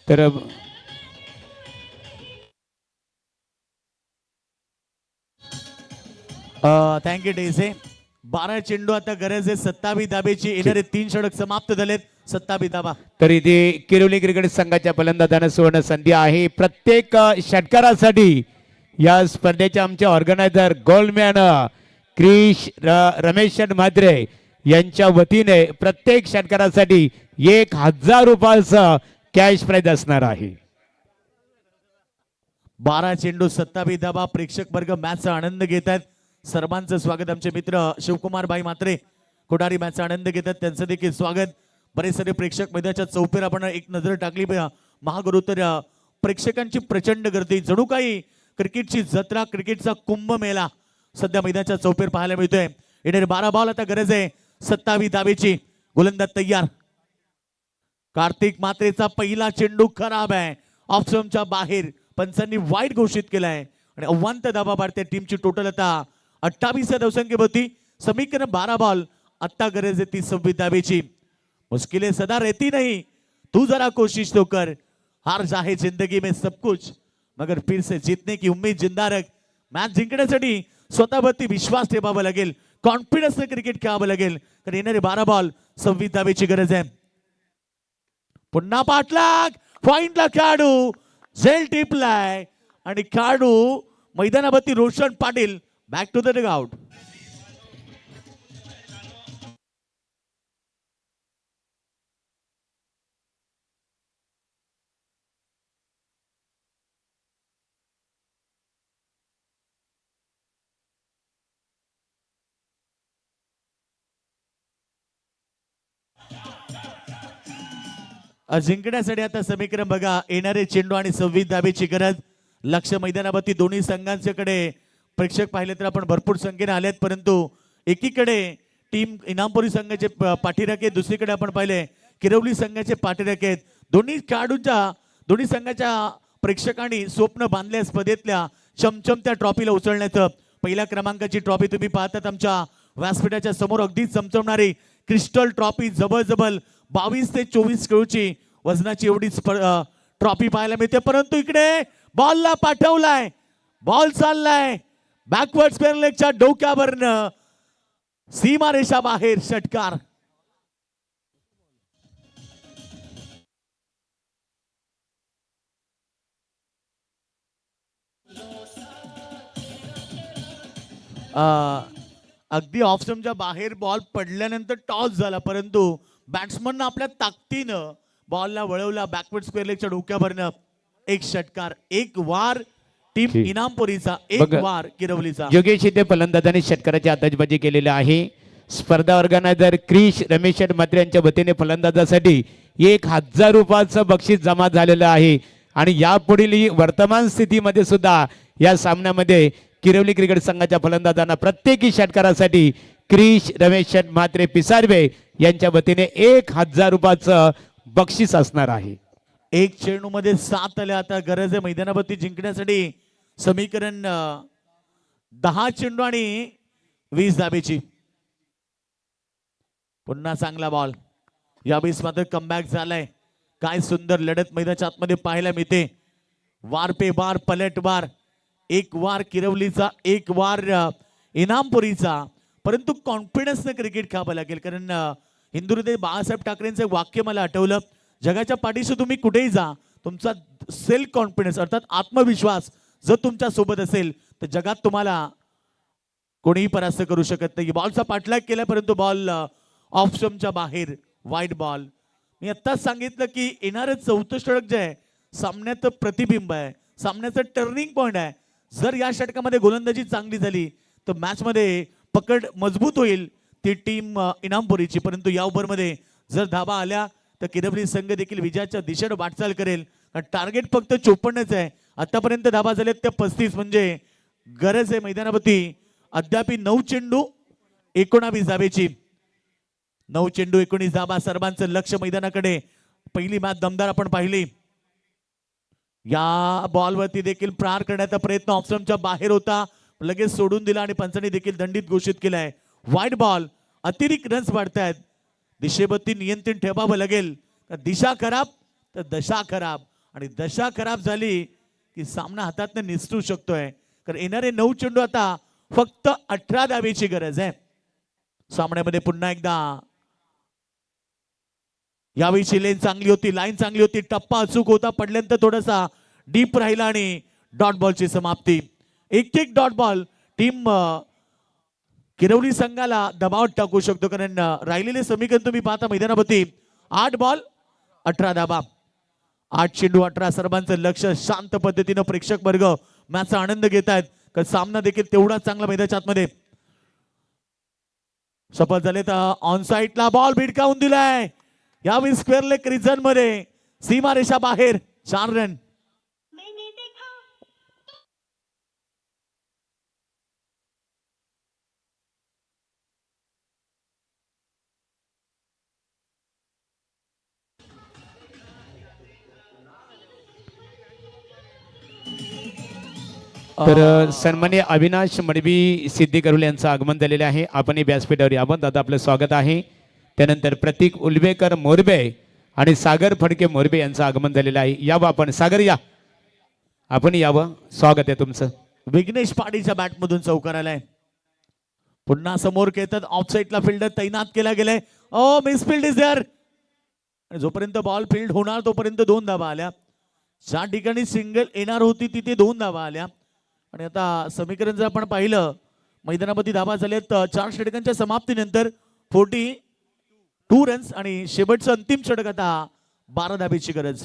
तर थँक्यू डेझे. 12 चेंडू आता गरज आहे 27 धाबेची. येणारे 3 षटक समाप्त झालेत. 27 धाबा. तरी ते किरोली क्रिकेट संघाच्या फलंदाजांना सुवर्ण संधी आहे. प्रत्येक षटकारासाठी या स्पर्धेचे आमचे ऑर्गनायझर गोल्डमॅन क्रिश रमेश म्हात्रे यांच्या वतीने प्रत्येक षटकारासाठी 1000 रुपयाचं कॅश प्राइज असणार आहे. 12 चेंडू 27 धाबा. प्रेक्षक वर्ग मॅचचा आनंद घेत आहेत. सर्वांचं स्वागत. आमचे मित्र शिवकुमार भाई मात्रे कोठारी मॅचचा आनंद घेतात, त्यांचं देखील स्वागत. बरेच सारे प्रेक्षक मैदानाच्या चौपेर आपण एक नजर टाकली महागुरुतर प्रेक्षकांची प्रचंड गर्दी, जणू काही क्रिकेटची जत्रा, क्रिकेटचा कुंभमेळा सध्या मैदानाच्या चौपेर पाहायला मिळतोय. येणारे 12 बॉल, आता गरज आहे 27 धावेची. गोलंदाज तयार. कार्तिक मात्रेचा पहिला चेंडू खराब आहे, ऑफ स्टंपच्या बाहेर. पंचांनी वाईट घोषित केलाय आणि अव्वांत धावा पाडते टीमची. टोटल आता 28 धावसंख्येवरती. समीकरण 12 बॉल, आता गरज आहे 26 धावेची. मुश्किलें सदा रहती नहीं, तू जरा कोशिश तो कर. हार चाहे जिंदगी में सब कुछ, मगर फिर से जीतने की उम्मीद जिंदा रख. मॅच जिंकण्यासाठी स्वतःवरती विश्वास ठेवावा लागेल, कॉन्फिडन्सने क्रिकेट खेळावं लागेल. कारण येणारे 12 बॉल 26 धावेची गरज आहे. पुन्हा पाठलाग, पॉइंटला खेळाडू झेल टिपलाय आणि खेळाडू मैदानावरती Roshan Patil. Back to the dugout. जिंकण्यासाठी आता समीकरण बघा. येणारे चेंडू आणि 26 धावेची गरज. लक्ष मैदानावरती दोन्ही संघांच्याकडे प्रेक्षक पाहिले तर आपण भरपूर संख्येने आलेत, परंतु एकीकडे टीम इनामपुरी संघाचे पाठीराखे, दुसरीकडे आपण पाहिले किरवली संघाचे पाठीराखे आहेत. दोन्ही संघाच्या प्रेक्षकांनी स्वप्न बांधल्या स्पर्धेतल्या चमचमत्या ट्रॉफीला उचलण्याचं. पहिल्या क्रमांकाची ट्रॉफी तुम्ही पाहतात आमच्या व्यासपीठाच्या समोर, अगदी चमचमणारी क्रिस्टल ट्रॉफी. जबरजबल 22 ते 24 किलोची वजनाची एवढी ट्रॉफी पाहायला मिळते. परंतु इकडे बॉलला पाठवलाय, बॉल चाललाय बॅकवर्ड स्क्वेअर लेगच्या डोक्यावरनं, सीमा रेषा बाहेर. षटकार. अगदी ऑफ स्टंपच्या बाहेर बॉल पडल्यानंतर टॉस झाला, परंतु बॅट्समन आपल्या ताकदीनं बॉलला वळवला बॅकवर्ड स्क्वेअर लेगच्या डोक्यावरनं. एक षटकार, एक वार टीम इनामपुरीचा, एक वार किरवलीचा. योगेश इथे फलंदाजांनी षटकाराची आतषबाजी केलेली आहे. स्पर्धा ऑर्गनायझर क्रिश रमेश मात्रे यांच्या वतीने फलंदाजासाठी 1000 रुपयाचं बक्षीस जमा झालेलं आहे. आणि यापुढील वर्तमान स्थितीमध्ये सुद्धा या सामन्यामध्ये किरवली क्रिकेट संघाच्या फलंदाजांना प्रत्येकी षटकारासाठी क्रिश रमेश मात्रे पिसारवे यांच्या वतीने 1000 रुपयाचं बक्षीस असणार आहे. एक चेंडू मध्ये 7 आले. आता गरज आहे मैदानावरती जिंकण्यासाठी समीकरण 10 चेंडू आणि 20 धावेची. पुन्हा चांगला बॉल. यावेळेस मात्र कमबॅक झालाय. काय सुंदर लढत मैदानाच्या आतमध्ये पाहायला मिळते. वार पे वार, पलट वार. एक वार किरवलीचा, एक वार इनामपुरीचा. परंतु कॉन्फिडन्सने क्रिकेट खेळावं लागेल. कारण हिंदुहृदय बाळासाहेब ठाकरेंचं एक वाक्य मला आठवलं, जगाच्या पाठीशी तुम्ही कुठेही जा, तुमचा सेल्फ कॉन्फिडन्स अर्थात आत्मविश्वास जर तुमच्या सोबत असेल तर जगात तुम्हाला कोणीही परास्त करू शकत नाही. बॉलचा पाठलाग केला, परंतु बॉल ऑफ स्टंपच्या बाहेर. वाईट बॉल. मी आत्ताच सांगितलं की येणारं 4थं षटक जे आहे सामन्याचं प्रतिबिंब आहे, सामन्याचं टर्निंग पॉइंट आहे. जर या षटकामध्ये गोलंदाजी चांगली झाली तर मॅच मध्ये पकड मजबूत होईल ती टीम इनामपुरीची. परंतु या ओव्हरमध्ये जर धावा आल्या तर किरवली संघ देखील विजयाच्या दिशेने वाटचाल करेल. टार्गेट फक्त 54च आहे. आतापर्यंत धावा झाल्यात त्या 35, म्हणजे गरज आहे मैदानावरती अद्याप 9 चेंडू 19 धावेची. 9 चेंडू 19 धावा. सर्वांचं लक्ष मैदानाकडे. पहिली मॅच दमदार आपण पाहिली. या बॉलवरती देखील प्रहार करण्याचा प्रयत्न ऑफ स्टंपच्या बाहेर होता, लगेच सोडून दिला आणि पंचांनी देखील दंडित घोषित केलाय. वाईट बॉल. अतिरिक्त रन्स वाढतायत. दिशेवरती नियंत्रण ठेवावं लागेल. दिशा खराब तर दशा खराब, आणि दशा खराब झाली की सामना हातातनं निसटू शकतोय. कारण येणारे 9 चेंडू आता फक्त 18 धावेची गरज आहे. सामन्यामध्ये पुन्हा एकदा यावेळी लेन चांगली होती, लाईन चांगली होती, टप्पा अचूक होता, पडल्यानंतर थोडासा डीप राहिला आणि डॉट बॉलची समाप्ती. एक डॉट बॉल टीम किरवली संघाला दबावात टाकू शकतो. कारण राहिलेले समीकरण तुम्ही पाहता मैदानावरती 8 बॉल 18 धावा. 8 चेंडू 18. सर्वांचं लक्ष शांत पद्धतीनं प्रेक्षक वर्ग मॅचचा आनंद घेत आहेत. का सामना देखील तेवढाच चांगला मैदानाच्या आतमध्ये. शपथ झाले तर ऑन साईडला बॉल भिडकावून दिलाय यावेळी स्क्वेअर लेग रिजन मध्ये, सीमारेषा बाहेर, 4 रन. तर सन्मान्य अविनाश मडवी सिद्धी करुल यांचं आगमन झालेले आहे. आपण व्यासपीठावर यावं दादा, आपलं स्वागत आहे. त्यानंतर प्रतीक उलवेकर मोरबे आणि सागर फडके मोरबे यांचं आगमन झालेलं आहे. यावं आपण, सागर या, आपण यावं, स्वागत आहे तुमचं. विघ्नेश पाडीच्या बॅट मधून चौकार आलाय. पुन्हा समोर खेळतात, ऑफ साईडला फिल्डर तैनात केला गेलाय. ओ मिस फील्ड इज देअर. जोपर्यंत बॉल फील्ड होणार तोपर्यंत 2 धावा आल्या. ज्या ठिकाणी सिंगल येणार होती तिथे 2 धावा आल्या. आणि आता समीकरण जर आपण पाहिलं, मैदानामध्ये धावा झाल्यात 4 षटकांच्या समाप्तीनंतर 42 रन्स आणि शेवटचं अंतिम षटक आता 12 धाबेची गरज.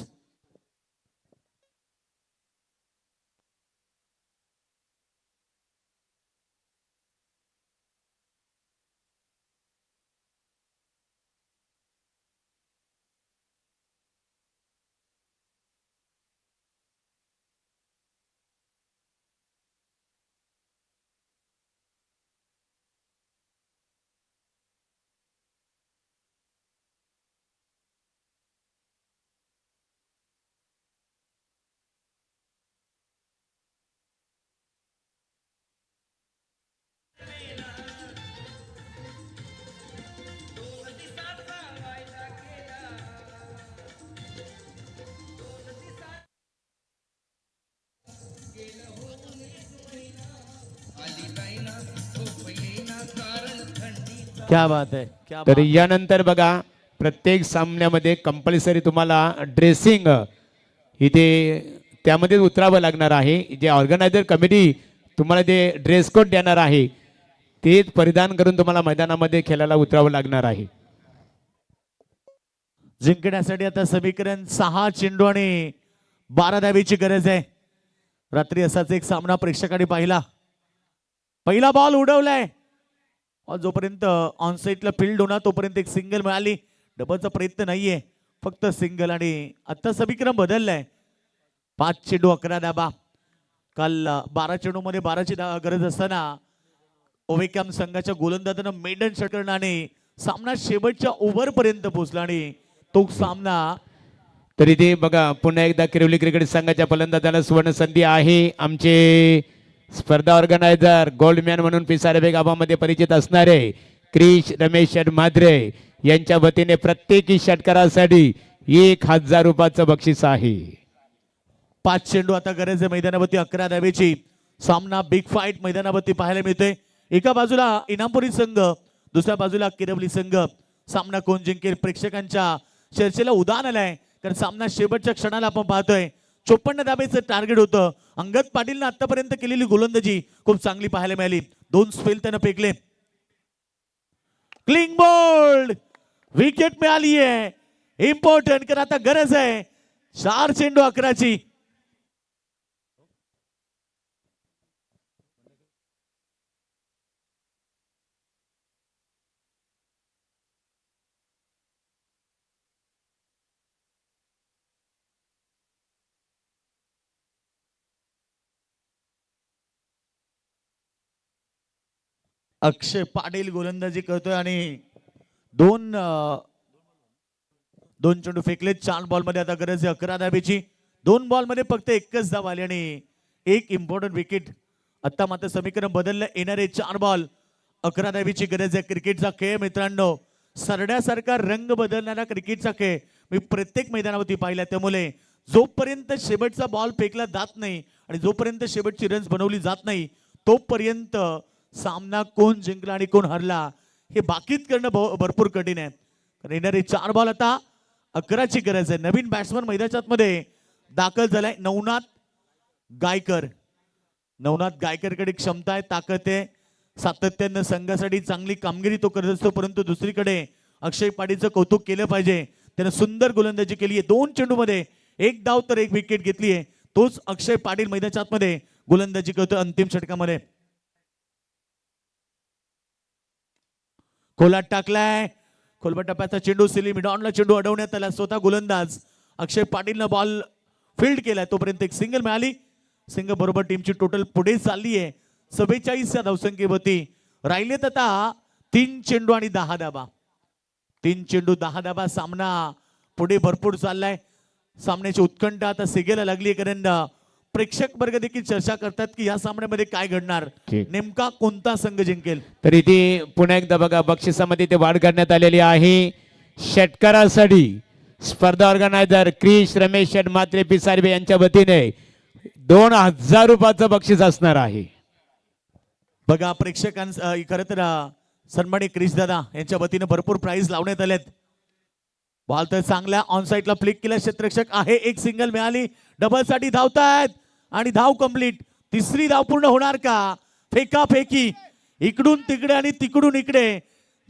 क्या बात आहे, क्या तर बात. यानंतर बघा, प्रत्येक सामन्यामध्ये कंपल्सरी तुम्हाला ड्रेसिंग इथे त्यामध्ये उतरावं लागणार आहे. जे ऑर्गनायझर कमिटी तुम्हाला जे ड्रेस कोड देणार आहे तेच परिधान करून तुम्हाला मैदानामध्ये खेळायला उतरावं लागणार आहे. जिंकण्यासाठी आता समीकरण 6 चेंडू आणि 12 धावेची गरज आहे. रात्री असाच एक सामना प्रेक्षकांनी पाहिला. पहिला बॉल उडवलाय, जोपर्यंत ऑनसाईडला फील्ड होणार तोपर्यंत एक सिंगल मिळाली. डबलचा प्रयत्न नाहीये, फक्त सिंगल. आणि आता समीकरण बदललंय, 5 चेंडू 11 धाबा. काल 12 चेंडू मध्ये 12ची गरज असताना ओवेकॅम संघाच्या गोलंदाजानं मेडन षटकरणाने सामना शेवटच्या ओव्हर पर्यंत पोहोचला आणि तो सामना. तर इथे बघा, पुन्हा एकदा किरवली क्रिकेट संघाच्या फलंदाजाला सुवर्ण संधी आहे. आमचे स्पर्धा ऑर्गनायझर गोल्डमॅन म्हणून पिसारेबे गावामध्ये परिचित असणारे क्रिश रमेश म्हात्रे यांच्या वतीने प्रत्येकी षटकारासाठी 1000 रुपयाचं बक्षीस आहे. 5 चेंडू आता गरज आहे मैदानावरती 11 धावेची. सामना बिग फाईट मैदानावरती पाहायला मिळतोय. एका बाजूला इनामपुरी संघ, दुसऱ्या बाजूला किरवली संघ. सामना कोण जिंकेल प्रेक्षकांच्या चर्चेला उदाहरण आलंय, कारण सामना शेवटच्या क्षणाला आपण पाहतोय. 54 धाब्याचं टार्गेट होतं. अंगद पाटीलनं आतापर्यंत केलेली गोलंदाजी खूप चांगली पाहायला मिळाली. 2 स्पेल त्यानं फेकले. क्लिंग बोल्ड, विकेट मिळाली आहे. इम्पॉर्टंट, कारण आता गरज आहे 4 चेंडू 11ची. अक्षय पाटील गोलंदाजी करतोय आणि 2 चेंडू फेकले. 4 बॉल मध्ये आता गरज आहे 11 धावेची. 2 बॉल मध्ये फक्त 1च धाव आली आणि 1 इम्पॉर्टंट विकेट. आता मात्र समीकरण बदललं. येणारे 4 बॉल 11 धावेची गरज आहे. क्रिकेटचा खेळ मित्रांनो, सरड्यासारखा रंग बदलणारा क्रिकेटचा खेळ मी प्रत्येक मैदानावरती पाहिला. त्यामुळे जोपर्यंत शेवटचा बॉल फेकला जात नाही आणि जोपर्यंत शेवटची रन्स बनवली जात नाही तोपर्यंत सामना कोण जिंकला आणि कोण हरला हे बाकीत करणं भरपूर कठीण आहे. कारण येणारे 4 बॉल आता 11ची गरज आहे. नवीन बॅट्समन मैदानात मध्ये दाखल झालाय नवनाथ गायकर. नवनाथ गायकरकडे क्षमता आहे, ताकद आहे, सातत्यानं संघासाठी चांगली कामगिरी तो करत असतो. परंतु दुसरीकडे अक्षय पाटीलचं कौतुक केलं पाहिजे. त्यानं सुंदर गोलंदाजी केली आहे. 2 चेंडू मध्ये 1 धाव तर 1 विकेट घेतली आहे. तोच अक्षय पाटील मैदानात मध्ये गोलंदाजी करतो अंतिम षटकामध्ये. खोलात टाकलाय, खोलबट टप्प्याचा चेंडू सिली मिडॉनला चेंडू अडवण्यात आला. स्वतः गोलंदाज अक्षय पाटीलनं बॉल फील्ड केलाय, तोपर्यंत एक सिंगल मिळाली. सिंगल बरोबर टीमची टोटल पुढे चालली आहे 44 या धावसंख्येवरती. राहिलेत आता 3 चेंडू आणि 10 धाबा. 3 चेंडू 10 धाबा. सामना पुढे भरपूर चाललाय. सामन्याची उत्कंठा आता सिगेला लागली, कारण प्रेक्षक वर्ग देखील चर्चा करतात की या सामन्यामध्ये काय घडणार, ठीक. नेमका कोणता संघ जिंकेल. तर इथे पुन्हा एकदा बघा बक्षिसामध्ये ते वाढ करण्यात आलेली आहे. षटकारासाठी स्पर्धा ऑर्गनायझर क्रिश रमेश शेट मात्रे पिसारबे यांच्या वतीने 2000 रुपयाचं बक्षीस असणार आहे. बघा प्रेक्षकांचा खरं तर सन्मानित क्रिश दादा यांच्या वतीने भरपूर प्राइज लावण्यात आलेत. बॉल तर चांगल्या ऑन साईडला फ्लिक केला, क्षेत्ररक्षक आहे. एक सिंगल मिळाली, डबल साठी धावतायत आणि धाव कंप्लीट. तिसरी धाव पूर्ण होणार का? फेकाफेकी इकडून तिकडे आणि तिकडून इकडे.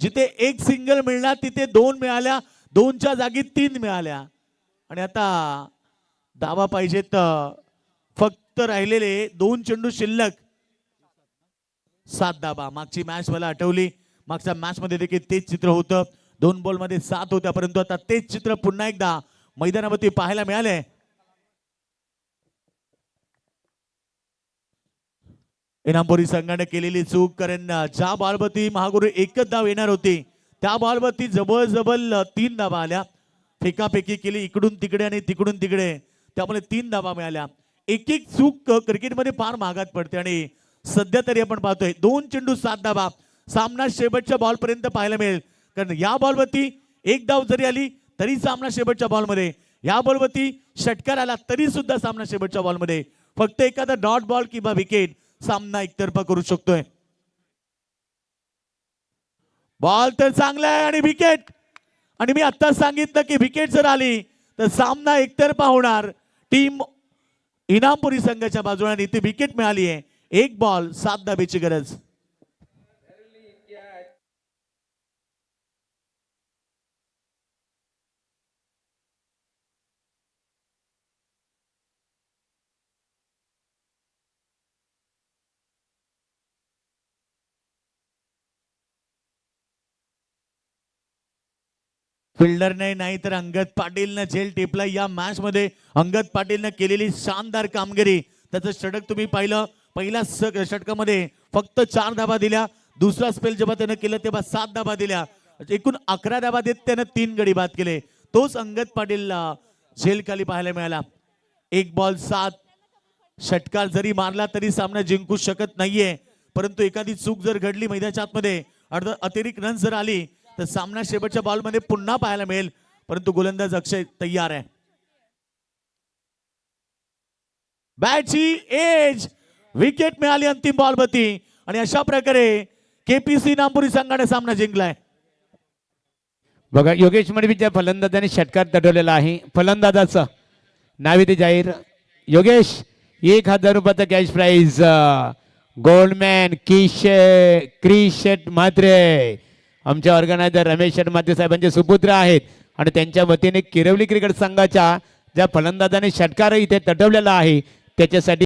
जिथे एक सिंगल मिळणार तिथे 2 मिळाल्या, 2च्या जागी 3 मिळाल्या. आणि आता धावा पाहिजेत फक्त राहिलेले 2 चेंडू शिल्लक. 7 धावा. मागची मॅच मला आठवली, मागच्या मॅच मध्ये देखील तेच चित्र होतं. 2 बॉल मध्ये 7 होत्या, परंतु आता तेच चित्र पुन्हा एकदा मैदानावरती पाहायला मिळाले. इनामपुरी संघाने केलेली चूक, कारण ज्या बॉलवरती महागुरू एकच धाव येणार होती त्या बॉलवरती जवळ 3 धावा आल्या. फेकाफेकी केली इकडून तिकडे आणि तिकडून तिकडे, त्यामुळे 3 धावा मिळाल्या. एक एक चूक क्रिकेटमध्ये फार महागात पडते आणि सध्या तरी आपण पाहतोय 2 चेंडू 7 धावा. सामना शेवटच्या बॉल पर्यंत पाहायला मिळेल, कारण या बॉलवरती एक धाव जरी आली तरी सामना शेवटच्या बॉलमध्ये, या बॉलवरती षटकार आला तरी सुद्धा सामना शेवटच्या बॉलमध्ये. फक्त एखादा डॉट बॉल किंवा विकेट सामना एकतर्फा करू शकतोय. बॉल तर चांगला आहे आणि विकेट. आणि मी आता सांगितलं की विकेट जर आली तर सामना एकतर्फा होणार. टीम इनामपुरी संघाच्या बाजूने इथे विकेट मिळाली आहे. 1 बॉल 7 धाबेची गरज. फिल्डरने नाही तर अंगद पाटीलनं झेल टिपला या मॅच मध्ये. अंगद पाटीलनं केलेली शानदार कामगिरी. त्याचं षटक तुम्ही पाहिलं, पहिल्या षटकामध्ये फक्त 4 धाबा दिल्या. दुसरा स्पेल जेव्हा त्यानं केलं तेव्हा 7 धाबा दिल्या. एकूण 11 धाबा देत त्यानं 3 गडी बाद केले. तोच अंगद पाटीलला झेल खाली पाहायला मिळाला. 1 बॉल 7. षटकार जरी मारला तरी सामना जिंकू शकत नाहीये, परंतु एखादी चूक जर घडली मैदानाच्या आतमध्ये, अतिरिक्त रन जर आली तर सामना शेवटच्या बॉलमध्ये पुन्हा पाहायला मिळेल. परंतु गोलंदाज अक्षय तयार आहे. बॅटची एज, विकेट मिळाली अंतिम बॉलवरती आणि अशा प्रकारे केपीसी नामपुरी संघाने सामना जिंकलाय. बघा योगेश मडवीच्या फलंदाजाने षटकार तटवलेला आहे. फलंदाजाचं नाव इथे जाहीर. योगेश 1000 रुपयाचा कॅश प्राइज. गोल्डमॅन क्रिश शेट म्हात्रे आमच्या ऑर्गनायझर रमेश शेट म्हात्रे साहेबांचे सुपुत्र आहेत आणि त्यांच्या वतीने किरवली क्रिकेट संघाच्या ज्या फलंदाजाने षटकार इथे तटवलेला आहे त्याच्यासाठी